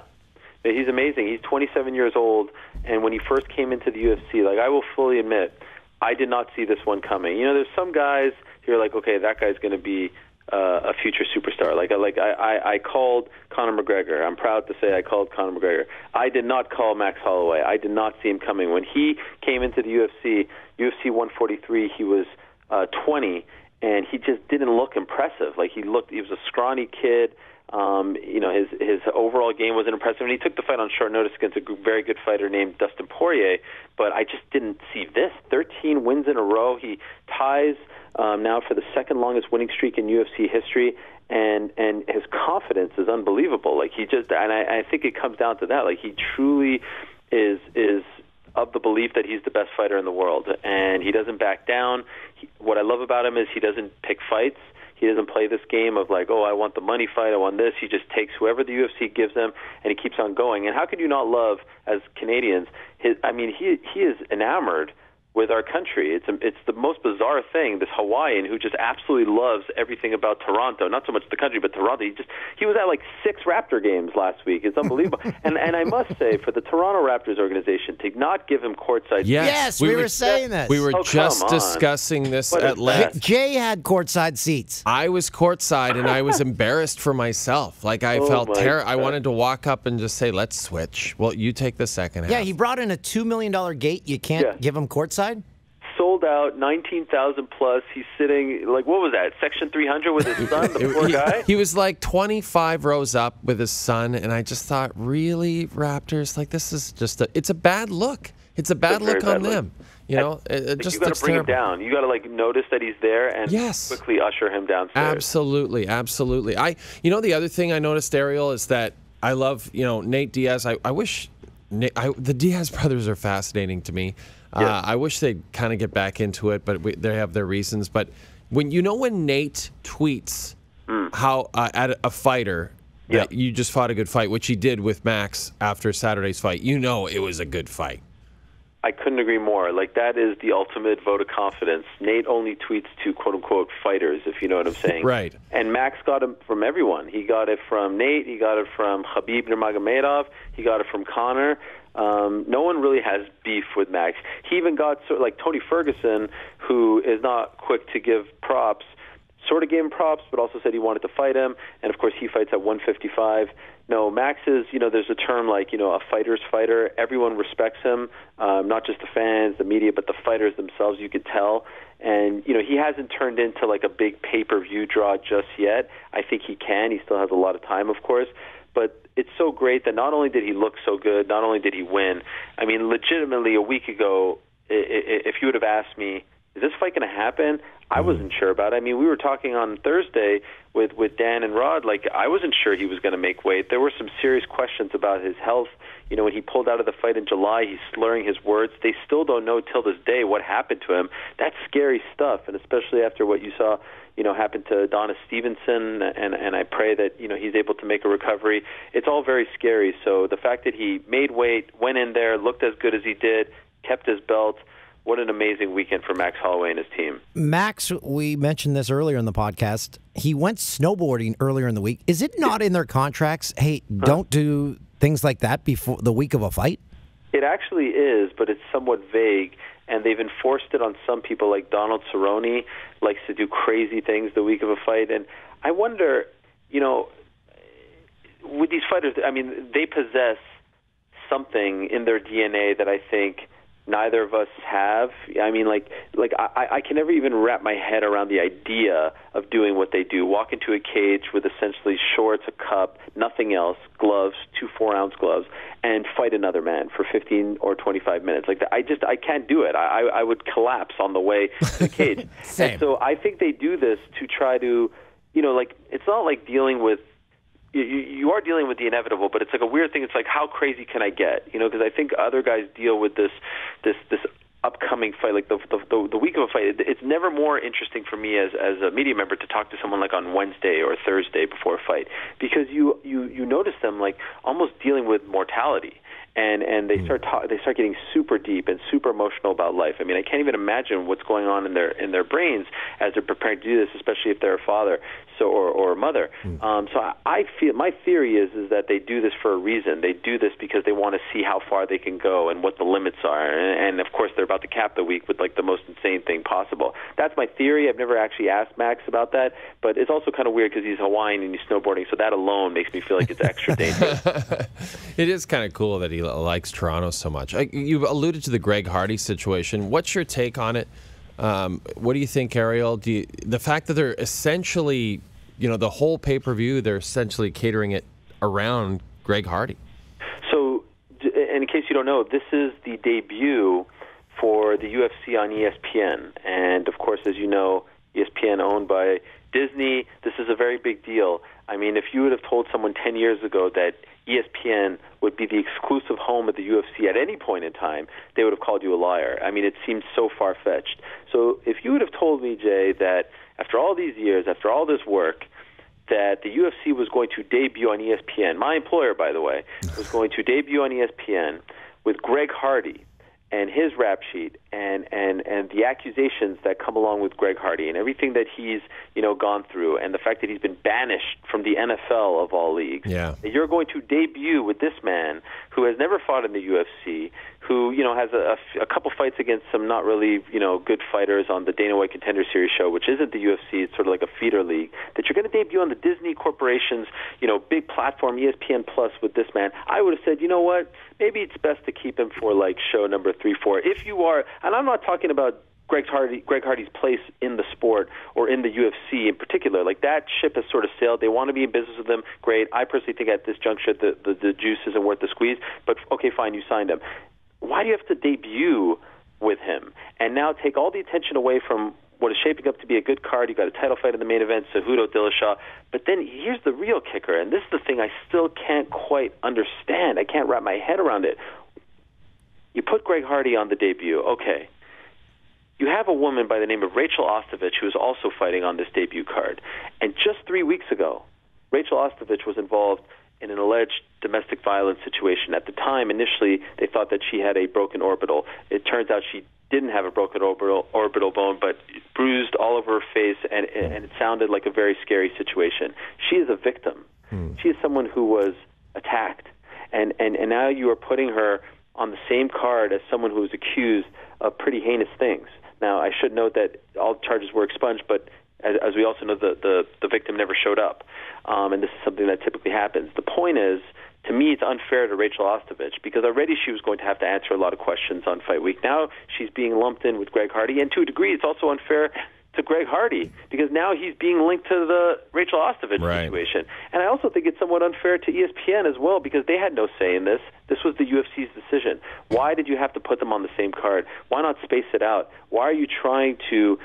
He's amazing. He's 27 years old, and when he first came into the UFC, like, I will fully admit, I did not see this one coming. You know, there's some guys who are like, okay, that guy's going to be a future superstar. I called Conor McGregor. I'm proud to say I called Conor McGregor. I did not call Max Holloway. I did not see him coming. When he came into the UFC 143, he was 20, and he just didn't look impressive. Like, he was a scrawny kid. You know, his overall game wasn't impressive, and he took the fight on short notice against a very good fighter named Dustin Poirier, but I just didn't see this. 13 wins in a row. He ties now for the second longest winning streak in UFC history, and his confidence is unbelievable. Like, he just, and I think it comes down to that. Like, he truly is of the belief that he's the best fighter in the world, and he doesn't back down. What I love about him is he doesn't pick fights. He doesn't play this game of like, oh, I want the money fight, I want this. He just takes whoever the UFC gives him, and he keeps on going. And how could you not love, as Canadians, he is enamored with our country. It's the most bizarre thing, this Hawaiian who just absolutely loves everything about Toronto. Not so much the country, but Toronto. He was at like 6 Raptor games last week. It's unbelievable. and I must say, for the Toronto Raptors organization, to not give him courtside. Yes, we were saying this. We were just discussing this at length. Jay had courtside seats. I was courtside, and I was embarrassed for myself. Like, I felt terrible. I wanted to walk up and just say, let's switch. Well, you take the second half. Yeah, he brought in a $2 million gate. You can't give him courtside? Sold out, 19,000 plus. He's sitting, like, what was that, Section 300 with his son, the poor guy? He was like 25 rows up with his son, and I just thought, really, Raptors? Like, this is just it's a bad look. It's a bad look on them. You know, it just you got looks to bring terrible. him down. You got to like notice that he's there and quickly usher him downstairs. Absolutely. The other thing I noticed, Ariel, is that I love, Nate Diaz. I wish the Diaz brothers are fascinating to me. I wish they'd kind of get back into it, but they have their reasons. But when Nate tweets how at a fighter that you just fought a good fight, which he did with Max after Saturday's fight, it was a good fight. I couldn't agree more. Like, that is the ultimate vote of confidence. Nate only tweets to quote-unquote fighters, if you know what I'm saying. Right. And Max got it from everyone. He got it from Nate. He got it from Khabib Nurmagomedov. He got it from Conor. No one really has beef with Max. He even got like Tony Ferguson, who is not quick to give props, sort of gave him props, but also said he wanted to fight him. And, of course, he fights at 155. No, Max is, there's a term like, a fighter's fighter. Everyone respects him, not just the fans, the media, but the fighters themselves, you could tell. And, he hasn't turned into like a big pay-per-view draw just yet. I think he can. He still has a lot of time, of course. But it's so great that not only did he look so good, not only did he win. I mean, legitimately, a week ago, if you would have asked me, is this fight going to happen? I wasn't sure about it. I mean, we were talking on Thursday with Dan and Rod. Like, I wasn't sure he was going to make weight. There were some serious questions about his health. When he pulled out of the fight in July, he's slurring his words. They still don't know till this day what happened to him. That's scary stuff, and especially after what you saw, happen to Adonis Stevenson, and I pray that, he's able to make a recovery. It's all very scary. So the fact that he made weight, went in there, looked as good as he did, kept his belt, what an amazing weekend for Max Holloway and his team. Max, we mentioned this earlier in the podcast. He went snowboarding earlier in the week. Is it not in their contracts? Hey, don't do things like that before the week of a fight? It actually is, but it's somewhat vague, and they've enforced it on some people. Like Donald Cerrone likes to do crazy things the week of a fight. And I wonder, with these fighters, I mean, they possess something in their DNA that I think neither of us have. I mean, I can never even wrap my head around the idea of doing what they do. Walk into a cage with essentially shorts, a cup, nothing else, gloves, 2 4-ounce gloves, and fight another man for 15 or 25 minutes. I can't do it. I would collapse on the way to the cage. Same. And so I think they do this to try to, it's not like dealing with, you are dealing with the inevitable, but it's like a weird thing. It's like, how crazy can I get? Because I think other guys deal with this upcoming fight, like the week of a fight. It's never more interesting for me as a media member to talk to someone like on Wednesday or Thursday before a fight, because you notice them like almost dealing with mortality. And they start getting super deep and super emotional about life. I mean, I can't even imagine what's going on in their brains as they're preparing to do this, especially if they're a father or a mother. So I feel, my theory is that they do this for a reason. They do this because they want to see how far they can go and what the limits are. And of course, they're about to cap the week with like the most insane thing possible. That's my theory. I've never actually asked Max about that, but it's also kind of weird because he's Hawaiian and he's snowboarding, so that alone makes me feel like it's extra dangerous. It is kind of cool that he likes Toronto so much. You've alluded to the Greg Hardy situation. What's your take on it? What do you think, Ariel? The fact that they're essentially, the whole pay-per-view, they're essentially catering it around Greg Hardy. So, in case you don't know, this is the debut for the UFC on ESPN. And, of course, as you know, ESPN owned by Disney. This is a very big deal. I mean, if you would have told someone 10 years ago that ESPN would be the exclusive home of the UFC at any point in time, they would have called you a liar. I mean, it seems so far-fetched. So if you would have told me, Jay, that after all these years, after all this work, that the UFC was going to debut on ESPN, my employer, by the way, was going to debut on ESPN with Greg Hardy and his rap sheet and the accusations that come along with Greg Hardy and everything that he's, gone through, and the fact that he's been banished from the NFL of all leagues. Yeah. You're going to debut with this man who has never fought in the UFC, who, has a couple fights against some not really, good fighters on the Dana White Contender Series show, which isn't the UFC, it's sort of like a feeder league, that you're going to debut on the Disney Corporation's, big platform, ESPN Plus, with this man. I would have said, you know what, maybe it's best to keep him for, like, show number 3, 4. If you are, and I'm not talking about Greg Hardy's place in the sport or in the UFC in particular. Like, that ship has sort of sailed. They want to be in business with him. Great. I personally think at this juncture the juice isn't worth the squeeze. But, okay, fine, you signed him. why do you have to debut with him and now take all the attention away from what is shaping up to be a good card? You got a title fight in the main event, Cejudo Dillashaw. But then here's the real kicker, and this is the thing I still can't quite understand. I can't wrap my head around it. You put Greg Hardy on the debut, okay. You have a woman by the name of Rachel Osipovich who is also fighting on this debut card. And just 3 weeks ago, Rachel Osipovich was involved in an alleged domestic violence situation. At the time, initially, they thought that she had a broken orbital. It turns out she didn't have a broken orbital bone, but bruised all over her face, and it sounded like a very scary situation. She is a victim. She is someone who was attacked. And now you are putting her on the same card as someone who was accused of pretty heinous things. Now, I should note that all charges were expunged, but as we also know, the victim never showed up. And this is something that typically happens. The point is, to me, it's unfair to Rachel Osipovich because already she was going to have to answer a lot of questions on Fight Week. Now she's being lumped in with Greg Hardy, and to a degree, it's also unfair to Greg Hardy because now he's being linked to the Rachel Osipovich situation. And I also think it's somewhat unfair to ESPN as well because they had no say in this. This was the UFC's decision. Why did you have to put them on the same card? Why not space it out? Why are you trying to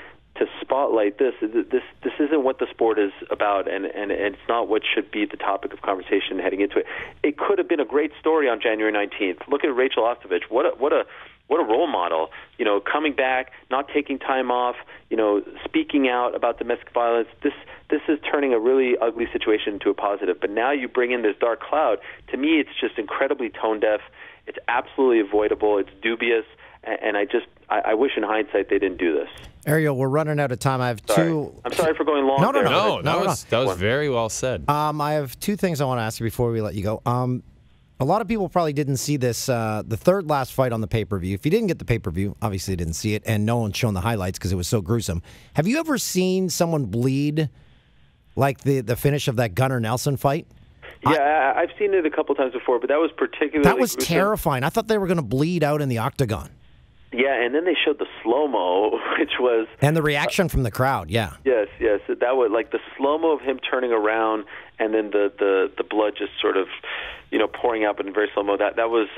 spotlight this? This isn't what the sport is about, and it's not what should be the topic of conversation heading into it. It could have been a great story on January 19th. Look at Rachel Osipovich. What a role model. You know, coming back, not taking time off. You know, speaking out about domestic violence. This is turning a really ugly situation into a positive. But now you bring in this dark cloud. To me, it's just incredibly tone deaf. It's absolutely avoidable. It's dubious. And I wish in hindsight they didn't do this. Ariel, we're running out of time. I have two. I'm sorry for going long. No, that was very well said. I have two things I want to ask you before we let you go. A lot of people probably didn't see this, the third last fight on the pay-per-view. If you didn't get the pay-per-view, obviously you didn't see it, and no one's shown the highlights because it was so gruesome. Have you ever seen someone bleed like the finish of that Gunnar Nelson fight? Yeah, I've seen it a couple times before, but that was particularly That was gruesome. Terrifying. I thought they were going to bleed out in the octagon. Yeah, and then they showed the slow-mo, which was... And the reaction from the crowd, yeah. Yes. That was like the slow-mo of him turning around and then the blood just sort of, you know, pouring out, but in very slow-mo. That was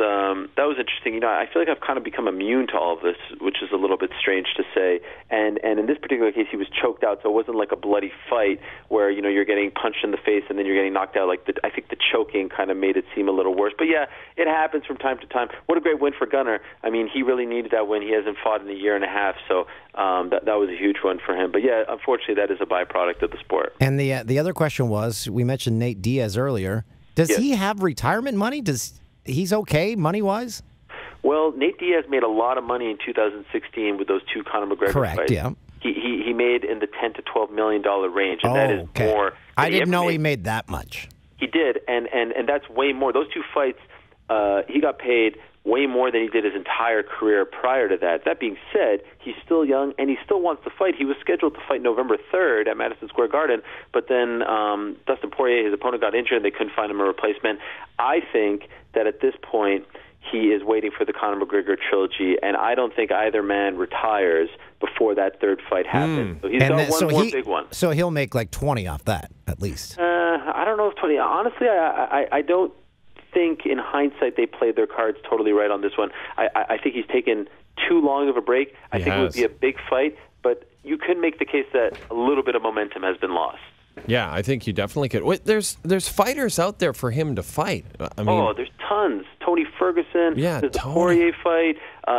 interesting. You know, I feel like I've kind of become immune to all of this, which is a little bit strange to say. And in this particular case, he was choked out, so it wasn't like a bloody fight where, you know, you're getting punched in the face and then you're getting knocked out. Like I think the choking kind of made it seem a little worse. But yeah, it happens from time to time. What a great win for Gunnar. I mean, he really needed that win. He hasn't fought in a year and a half, so that was a huge one for him. But yeah, unfortunately, that is a byproduct of the sport. And the other question was, we mentioned Nate Diaz earlier. Does he have retirement money? He's okay money-wise? Well, Nate Diaz made a lot of money in 2016 with those two Conor McGregor fights. Correct, yeah. He made in the $10 to $12 million range, and that is more. I didn't know he made that much. He did, and that's way more. Those two fights, he got paid way more than he did his entire career prior to that. That being said, he's still young, and he still wants to fight. He was scheduled to fight November 3rd at Madison Square Garden, but then Dustin Poirier, his opponent, got injured, and they couldn't find him a replacement. I think that at this point, he is waiting for the Conor McGregor trilogy, and I don't think either man retires before that third fight happens. So he's got one more big one. So he'll make like 20 off that, at least. I don't know if 20. Honestly, I don't think in hindsight they played their cards totally right on this one. I think he's taken too long of a break. I think it would be a big fight, but you could make the case that a little bit of momentum has been lost. Yeah, I think you definitely could. Wait, there's fighters out there for him to fight. I mean, there's tons. Tony Ferguson. Yeah, there's the Poirier fight.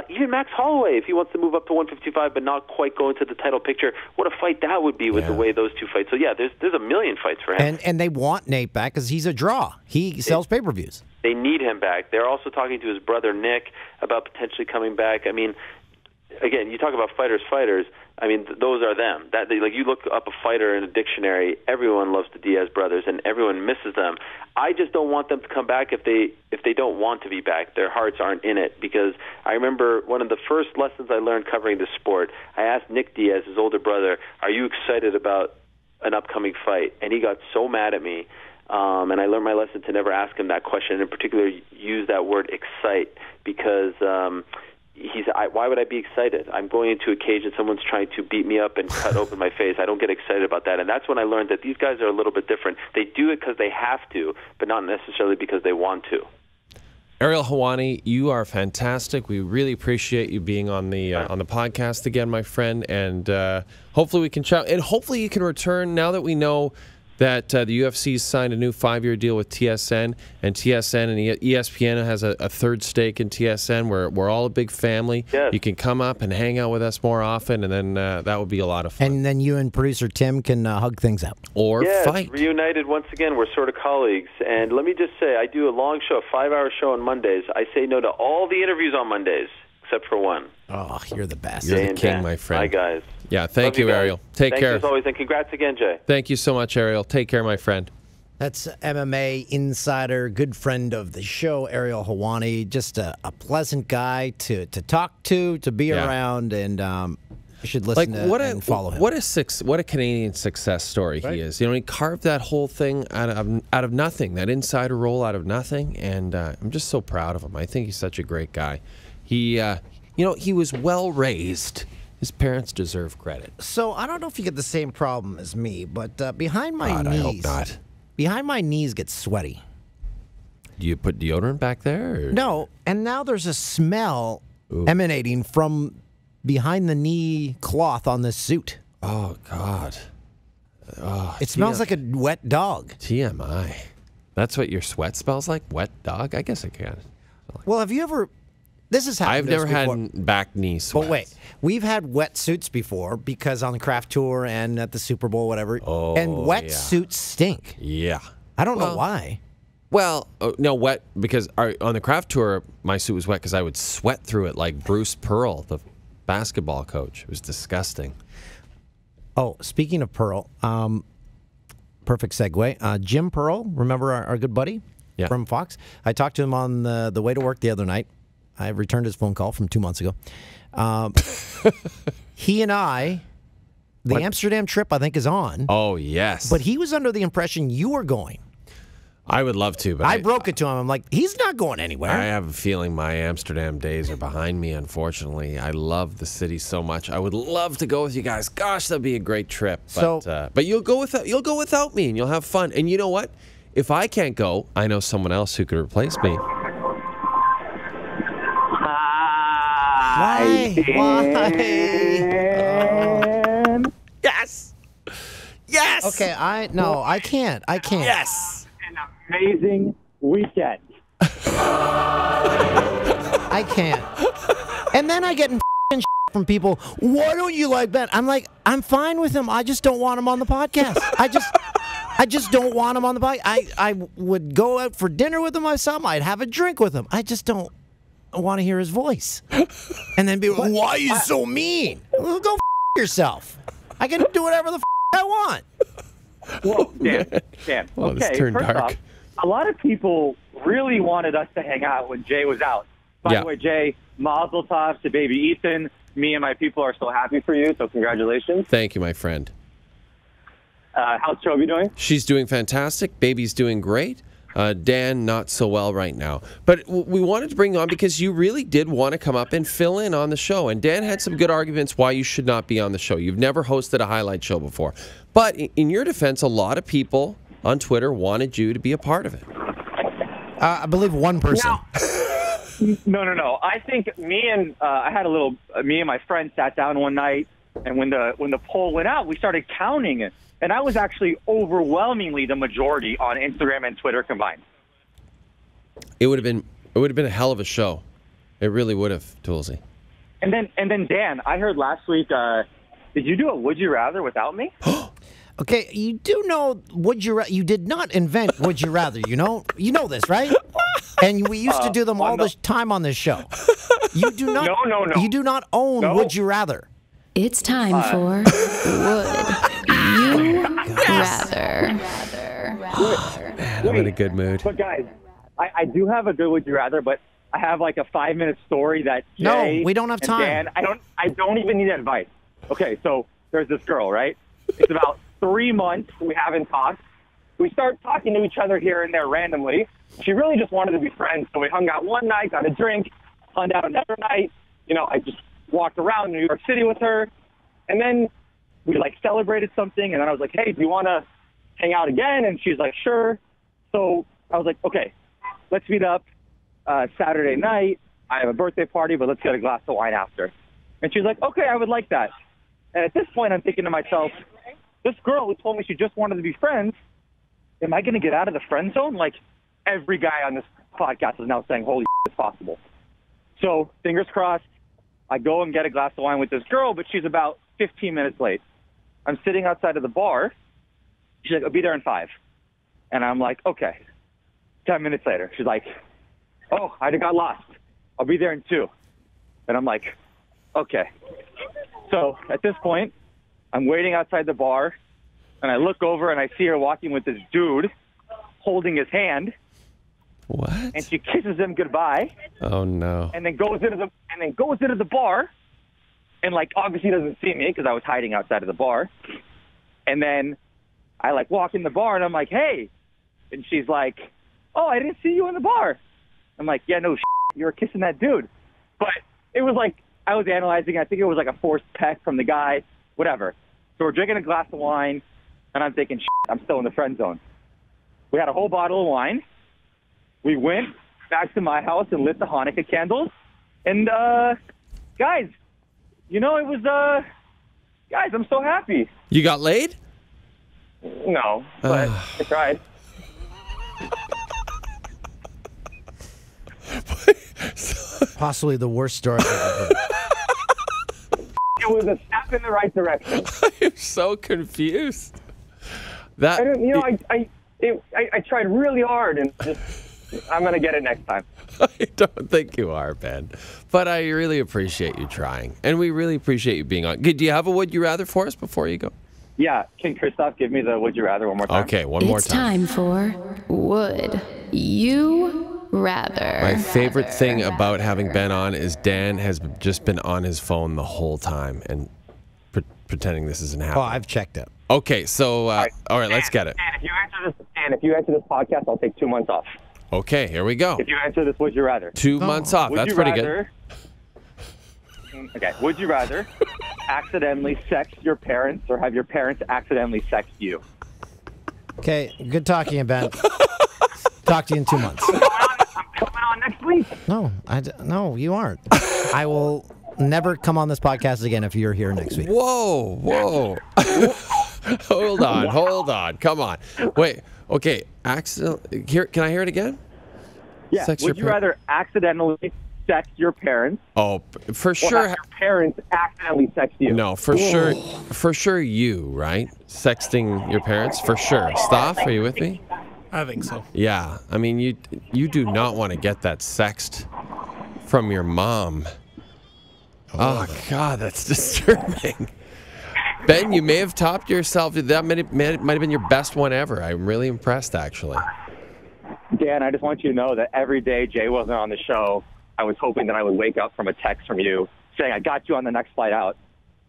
Even Max Holloway, if he wants to move up to 155 but not quite go into the title picture. What a fight that would be with the way those two fight. So yeah, there's a million fights for him. And they want Nate back because he's a draw. He sells pay-per-views. They need him back. They're also talking to his brother Nick about potentially coming back. I mean, again, you talk about fighters. I mean, those are them. Like you look up a fighter in a dictionary, everyone loves the Diaz brothers, and everyone misses them. I just don't want them to come back if they don't want to be back. Their hearts aren't in it. Because I remember one of the first lessons I learned covering this sport. I asked Nick Diaz, his older brother, "Are you excited about an upcoming fight?" And he got so mad at me. And I learned my lesson to never ask him that question, and in particular use that word excite, because he said, why would I be excited? I'm going into a cage and someone's trying to beat me up and cut open my face. I don't get excited about that. And that's when I learned that these guys are a little bit different. They do it because they have to, but not necessarily because they want to. Ariel Helwani, you are fantastic. We really appreciate you being on the podcast again, my friend. And hopefully we can chat. And hopefully you can return now that we know that the UFC's signed a new 5-year deal with TSN, and TSN and ESPN has a third stake in TSN. We're all a big family. Yes. You can come up and hang out with us more often, and then that would be a lot of fun. And then you and producer Tim can hug things out. Or fight. Reunited once again. We're sort of colleagues. And let me just say, I do a long show, a 5-hour show on Mondays. I say no to all the interviews on Mondays, except for one. Oh, you're the best. You're the king, my friend. Hi, guys. Yeah, thank you, Ariel. Take care. Thanks as always, and congrats again, Jay. Thank you so much, Ariel. Take care, my friend. That's MMA insider, good friend of the show, Ariel Helwani. Just a pleasant guy to talk to be around, and you should listen to and follow him. What a Canadian success story he is. You know, he carved that whole thing out of nothing, that insider role out of nothing, and I'm just so proud of him. I think he's such a great guy. He was well raised. His parents deserve credit. So I don't know if you get the same problem as me, but behind my knees, I hope not. Behind my knees get sweaty. Do you put deodorant back there? Or? No, and now there's a smell emanating from behind the knee cloth on this suit. Oh God! Oh, it smells like a wet dog. TMI. That's what your sweat smells like? Wet dog? I guess it can. Well, have you ever? This has happened. I've never had back knee sweat. But wait, we've had wet suits before because on the craft tour and at the Super Bowl, whatever. Oh, and wet suits stink. Yeah. I don't know why. Well, no, wet because on the craft tour, my suit was wet because I would sweat through it like Bruce Pearl, the basketball coach. It was disgusting. Oh, speaking of Pearl, perfect segue. Jim Pearl, remember our good buddy from Fox? I talked to him on the way to work the other night. I returned his phone call from 2 months ago. He and I, Amsterdam trip, I think, is on. Oh, yes. But he was under the impression you were going. I would love to, but I broke it to him. I'm like, he's not going anywhere. I have a feeling my Amsterdam days are behind me, unfortunately. I love the city so much. I would love to go with you guys. Gosh, that'd be a great trip. But you'll go without me, and you'll have fun. And you know what? If I can't go, I know someone else who could replace me. Why? Yes. Yes. Okay, I can't. Yes. An amazing weekend. I can't. And then I get in from people, why don't you like Ben? I'm like, I'm fine with him. I just don't want him on the podcast. I just don't want him on the podcast. I would go out for dinner with him myself. I'd have a drink with him. I just don't want to hear his voice. And then be like, why are you so mean? Well, go yourself. I can do whatever the I want. Well, Dan, okay, first off, a lot of people really wanted us to hang out when Jay was out. By the way, Jay, mazel tov to baby Ethan. Me and my people are so happy for you, so congratulations. Thank you, my friend. How's Chobi doing? She's doing fantastic. Baby's doing great. Dan, not so well right now. But we wanted to bring you on because you really did want to come up and fill in on the show. And Dan had some good arguments why you should not be on the show. You've never hosted a highlight show before. But in your defense, a lot of people on Twitter wanted you to be a part of it. I believe one person. No. I think me and my friend sat down one night, and when the poll went out, we started counting it. And I was actually overwhelmingly the majority on Instagram and Twitter combined. It would have been a hell of a show. It really would have, Toolsy. And then Dan, I heard last week, did you do a Would You Rather without me? Okay, you do know you did not invent Would You Rather, you know this, right? And we used to do them all the time on this show. You do not No. You do not own Would You Rather. It's time for Would You Rather. Man, I'm in a good mood. But guys, I do have a good Would You Rather, but I have like a 5-minute story that Jay No, we don't have time. Dan, I don't even need advice. Okay, so there's this girl, right? It's about 3 months we haven't talked. We start talking to each other here and there randomly. She really just wanted to be friends, so we hung out one night, got a drink, hung out another night. You know, I just walked around New York City with her, and then we like celebrated something, and then I was like, hey, do you want to hang out again? And she's like, sure. So I was like, okay, let's meet up. Saturday night, I have a birthday party, but let's get a glass of wine after. And she's like, okay, I would like that. And at this point, I'm thinking to myself, this girl who told me she just wanted to be friends, am I going to get out of the friend zone? Like, every guy on this podcast is now saying, holy shit, it's possible. So, fingers crossed, I go and get a glass of wine with this girl, but she's about 15 minutes late. I'm sitting outside of the bar. She's like, I'll be there in 5. And I'm like, okay. 10 minutes later, she's like, oh, I got lost. I'll be there in 2. And I'm like, okay. So at this point, I'm waiting outside the bar, and I look over and I see her walking with this dude holding his hand. What? And she kisses him goodbye. Oh no. And then goes into the bar, and like obviously doesn't see me because I was hiding outside of the bar. And then I like walk in the bar and I'm like, hey, and she's like, oh, I didn't see you in the bar. I'm like, yeah, no, you were kissing that dude. But it was like I was analyzing. I think it was like a forced peck from the guy, whatever. So we're drinking a glass of wine, and I'm thinking, I'm still in the friend zone. We had a whole bottle of wine. We went back to my house and lit the Hanukkah candles. And, guys, you know, it was, guys, I'm so happy. You got laid? No, but I tried. Possibly the worst story I've ever heard. It was a step in the right direction. I'm so confused. I tried really hard, and just I'm gonna get it next time. I don't think you are, Ben. But I really appreciate you trying, and we really appreciate you being on. Do you have a would you rather for us before you go? Yeah, can Christoph give me the would you rather one more time? Okay, one more time. It's time for Would You Rather. My favorite thing about having Ben on is Dan has just been on his phone the whole time and pretending this isn't happening. Oh, I've checked it. Okay, so all right, let's get it. Dan, if you answer this podcast, I'll take 2 months off. Okay, here we go. If you answer this, would you rather? 2 months off. That's pretty good. Okay, would you rather accidentally sex your parents or have your parents accidentally sex you? Okay, good talking to you, Ben. Talk to you in 2 months. I'm coming on next week. No, you aren't. I will never come on this podcast again if you're here next week. Whoa. Hold on. Come on. Wait. Okay. Can I hear it again? Yeah. Would you rather accidentally sex your parents? Oh, for sure. Or have your parents accidentally sex you? No, for sure. For sure, you right? Sexting your parents for sure. Staff, are you with me? I think so. Yeah. I mean, you do not want to get that sexed from your mom. Oh God, that's disturbing. Ben, you may have topped yourself. That might have been your best one ever. I'm really impressed, actually. Dan, I just want you to know that every day Jay wasn't on the show, I was hoping that I would wake up from a text from you saying, I got you on the next flight out.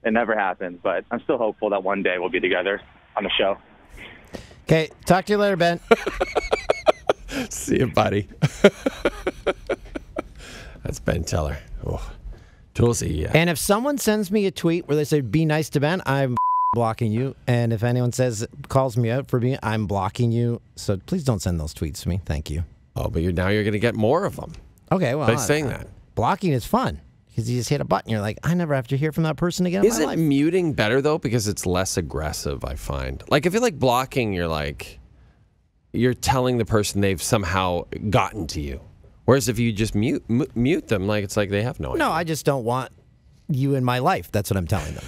It never happened, but I'm still hopeful that one day we'll be together on the show. Okay, talk to you later, Ben. See you, buddy. That's Ben Teller. Oh. Tulsi, yeah. And if someone sends me a tweet where they say, be nice to Ben, I'm blocking you. And if anyone calls me out for being, I'm blocking you. So please don't send those tweets to me. Thank you. Oh, but now you're going to get more of them. Okay, well. By saying that. Blocking is fun. Because you just hit a button. You're like, I never have to hear from that person again in my life. Isn't muting better, though? Because it's less aggressive, I find. Like, I feel like blocking, you're telling the person they've somehow gotten to you. Whereas if you just mute them, it's like they have no idea. No, I just don't want you in my life. That's what I'm telling them.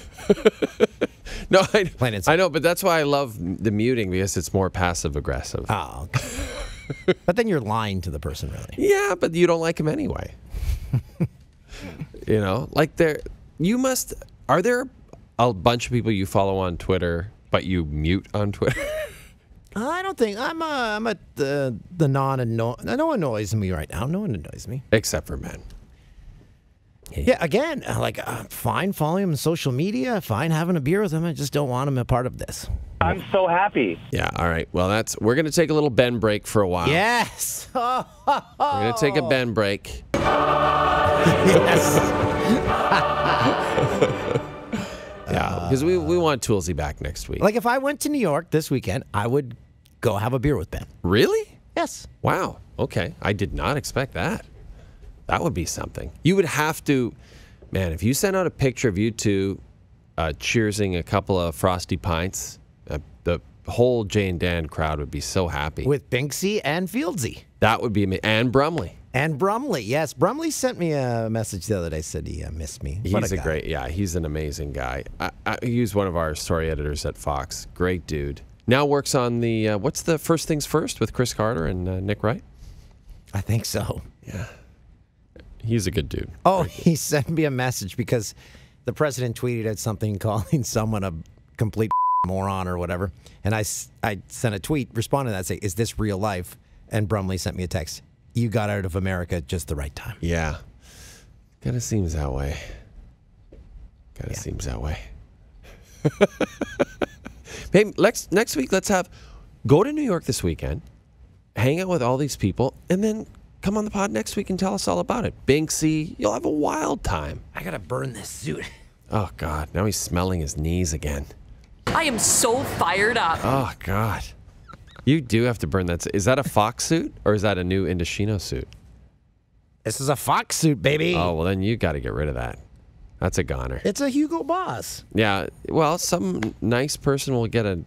No, I know, but that's why I love the muting, because it's more passive-aggressive. Oh, okay. But then you're lying to the person, really. Yeah, but you don't like him anyway. Are there a bunch of people you follow on Twitter, but you mute on Twitter? I don't think I'm at the no one annoys me right now. No one annoys me except for men. Yeah, again, fine following him on social media, fine having a beer with him. I just don't want him a part of this. I'm so happy. Yeah, all right. Well, we're going to take a little Ben break for a while. Yes. We're going to take a Ben break. Yes. Yeah, because we want Toolsy back next week. Like if I went to New York this weekend, I would go have a beer with Ben. Really? Yes. Wow. Okay. I did not expect that. That would be something. You would have to, man, if you sent out a picture of you two cheersing a couple of frosty pints, the whole Jay and Dan crowd would be so happy. With Binksy and Fieldsy. That would be amazing. And Brumley. And Brumley, yes. Brumley sent me a message the other day, said he missed me. He's a great, he's an amazing guy. He's one of our story editors at Fox. Great dude. Now works on the, what's the First Things First with Chris Carter and Nick Wright? I think so. Yeah. He's a good dude. Oh, he sent me a message because the president tweeted at something calling someone a complete moron or whatever. And I sent a tweet responding to that, say, is this real life? And Brumley sent me a text. You got out of America at just the right time. Yeah. Kind of seems that way. Seems that way. Hey, next week, go to New York this weekend, hang out with all these people, and then come on the pod next week and tell us all about it. Binksy, you'll have a wild time. I got to burn this suit. Oh, God. Now he's smelling his knees again. I am so fired up. Oh, God. You do have to burn that. Is that a Fox suit or is that a new Indochino suit? This is a Fox suit, baby. Oh, well, then you got to get rid of that. That's a goner. It's a Hugo Boss. Yeah. Well, some nice person will get a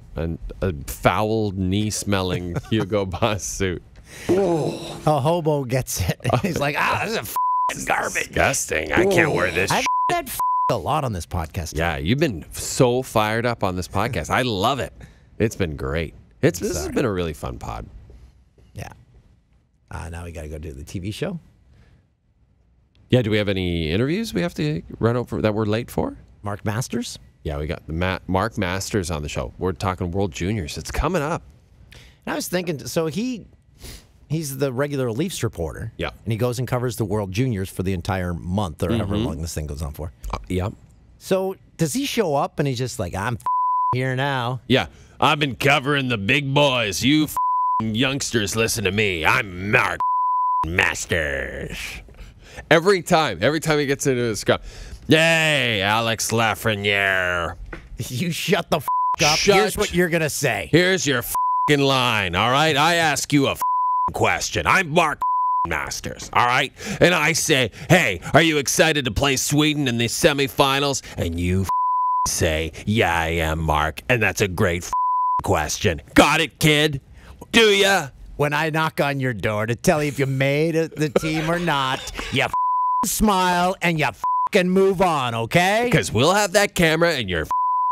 foul, knee-smelling Hugo Boss suit. Oh. A hobo gets it. He's like, this is a garbage. Disgusting. I can't wear this I've said a lot on this podcast. Yeah, you've been so fired up on this podcast. I love it. It's been great. This has been a really fun pod. Yeah. Now we got to go do the TV show. Yeah, do we have any interviews we have to run over that we're late for? Mark Masters? Yeah, we got Mark Masters on the show. We're talking World Juniors. It's coming up. And I was thinking, so he's the regular Leafs reporter. Yeah. And he goes and covers the World Juniors for the entire month or however long this thing goes on for. Yeah. So does he show up and he's just like, I'm here now? Yeah. I've been covering the big boys. You youngsters listen to me. I'm Mark Masters. Every time he gets into the scrum, yay, Alex Lafreniere. You shut the up. Here's what you're going to say. Here's your line, all right? I ask you a question. I'm Mark Masters, all right? And I say, hey, are you excited to play Sweden in the semifinals? And you say, yeah, I am, Mark. And that's a great question. Got it, kid? Do ya? When I knock on your door to tell you if you made the team or not, you smile and you move on, okay? Because we'll have that camera in your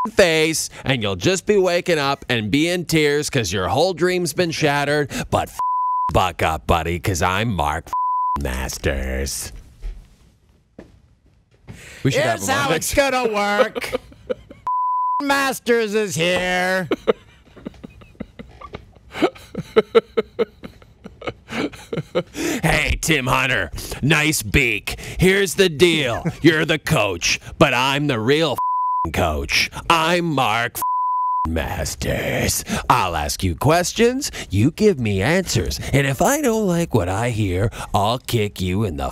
face, and you'll just be waking up and be in tears because your whole dream's been shattered. But buck up, buddy, because I'm Mark Masters. We should Here's how it's gonna work. Masters is here. Hey, Tim Hunter, nice beak. Here's the deal. You're the coach, but I'm the real coach. I'm Mark Masters. I'll ask you questions, you give me answers, and if I don't like what I hear, I'll kick you in the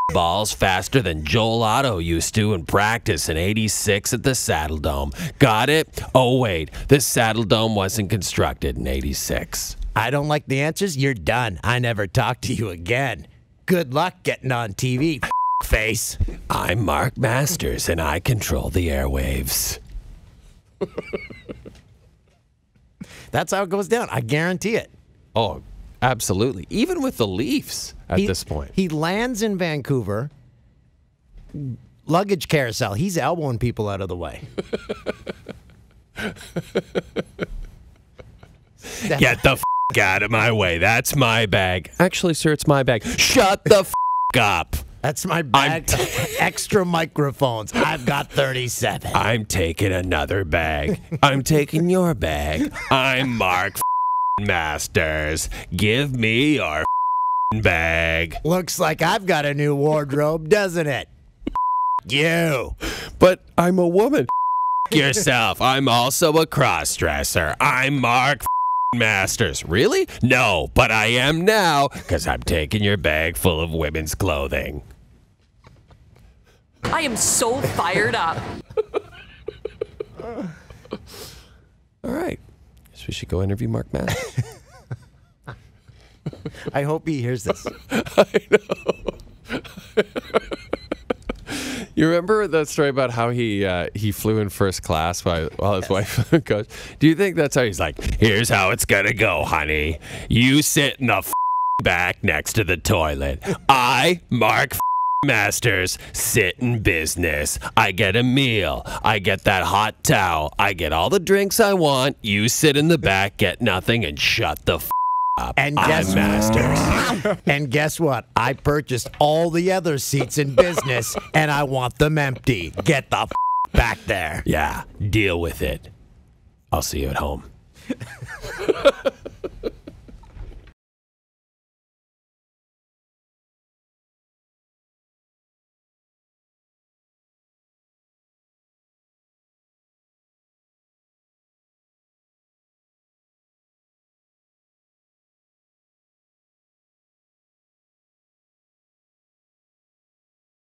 balls faster than Joel Otto used to in practice in '86 at the Saddle Dome. Got it? Oh, wait, the Saddle Dome wasn't constructed in '86. I don't like the answers, you're done. I never talk to you again. Good luck getting on TV, face. I'm Mark Masters, and I control the airwaves. That's how it goes down. I guarantee it. Oh, absolutely. Even with the Leafs at this point. He lands in Vancouver. Luggage carousel. He's elbowing people out of the way. Get the out of my way. That's my bag. Actually, sir, it's my bag. Shut the up. That's my bag. Extra microphones. I've got 37. I'm taking another bag. I'm taking your bag. I'm Mark Masters. Give me your bag. Looks like I've got a new wardrobe, doesn't it? You. But I'm a woman. Yourself. I'm also a cross-dresser. I'm Mark Masters. Really? No, but I am now because I'm taking your bag full of women's clothing. I am so fired up. All right. Guess we should go interview Mark Masters. I hope he hears this. I know. You remember that story about how he flew in first class while his wife goes? Do you think that's how he's like, here's how it's gonna go, honey. You sit in the back next to the toilet. I, Mark Masters, sit in business. I get a meal. I get that hot towel. I get all the drinks I want. You sit in the back, get nothing, and shut the up. And guess Masters. And guess what? I purchased all the other seats in business, and I want them empty. Get the back there. Yeah, deal with it. I'll see you at home.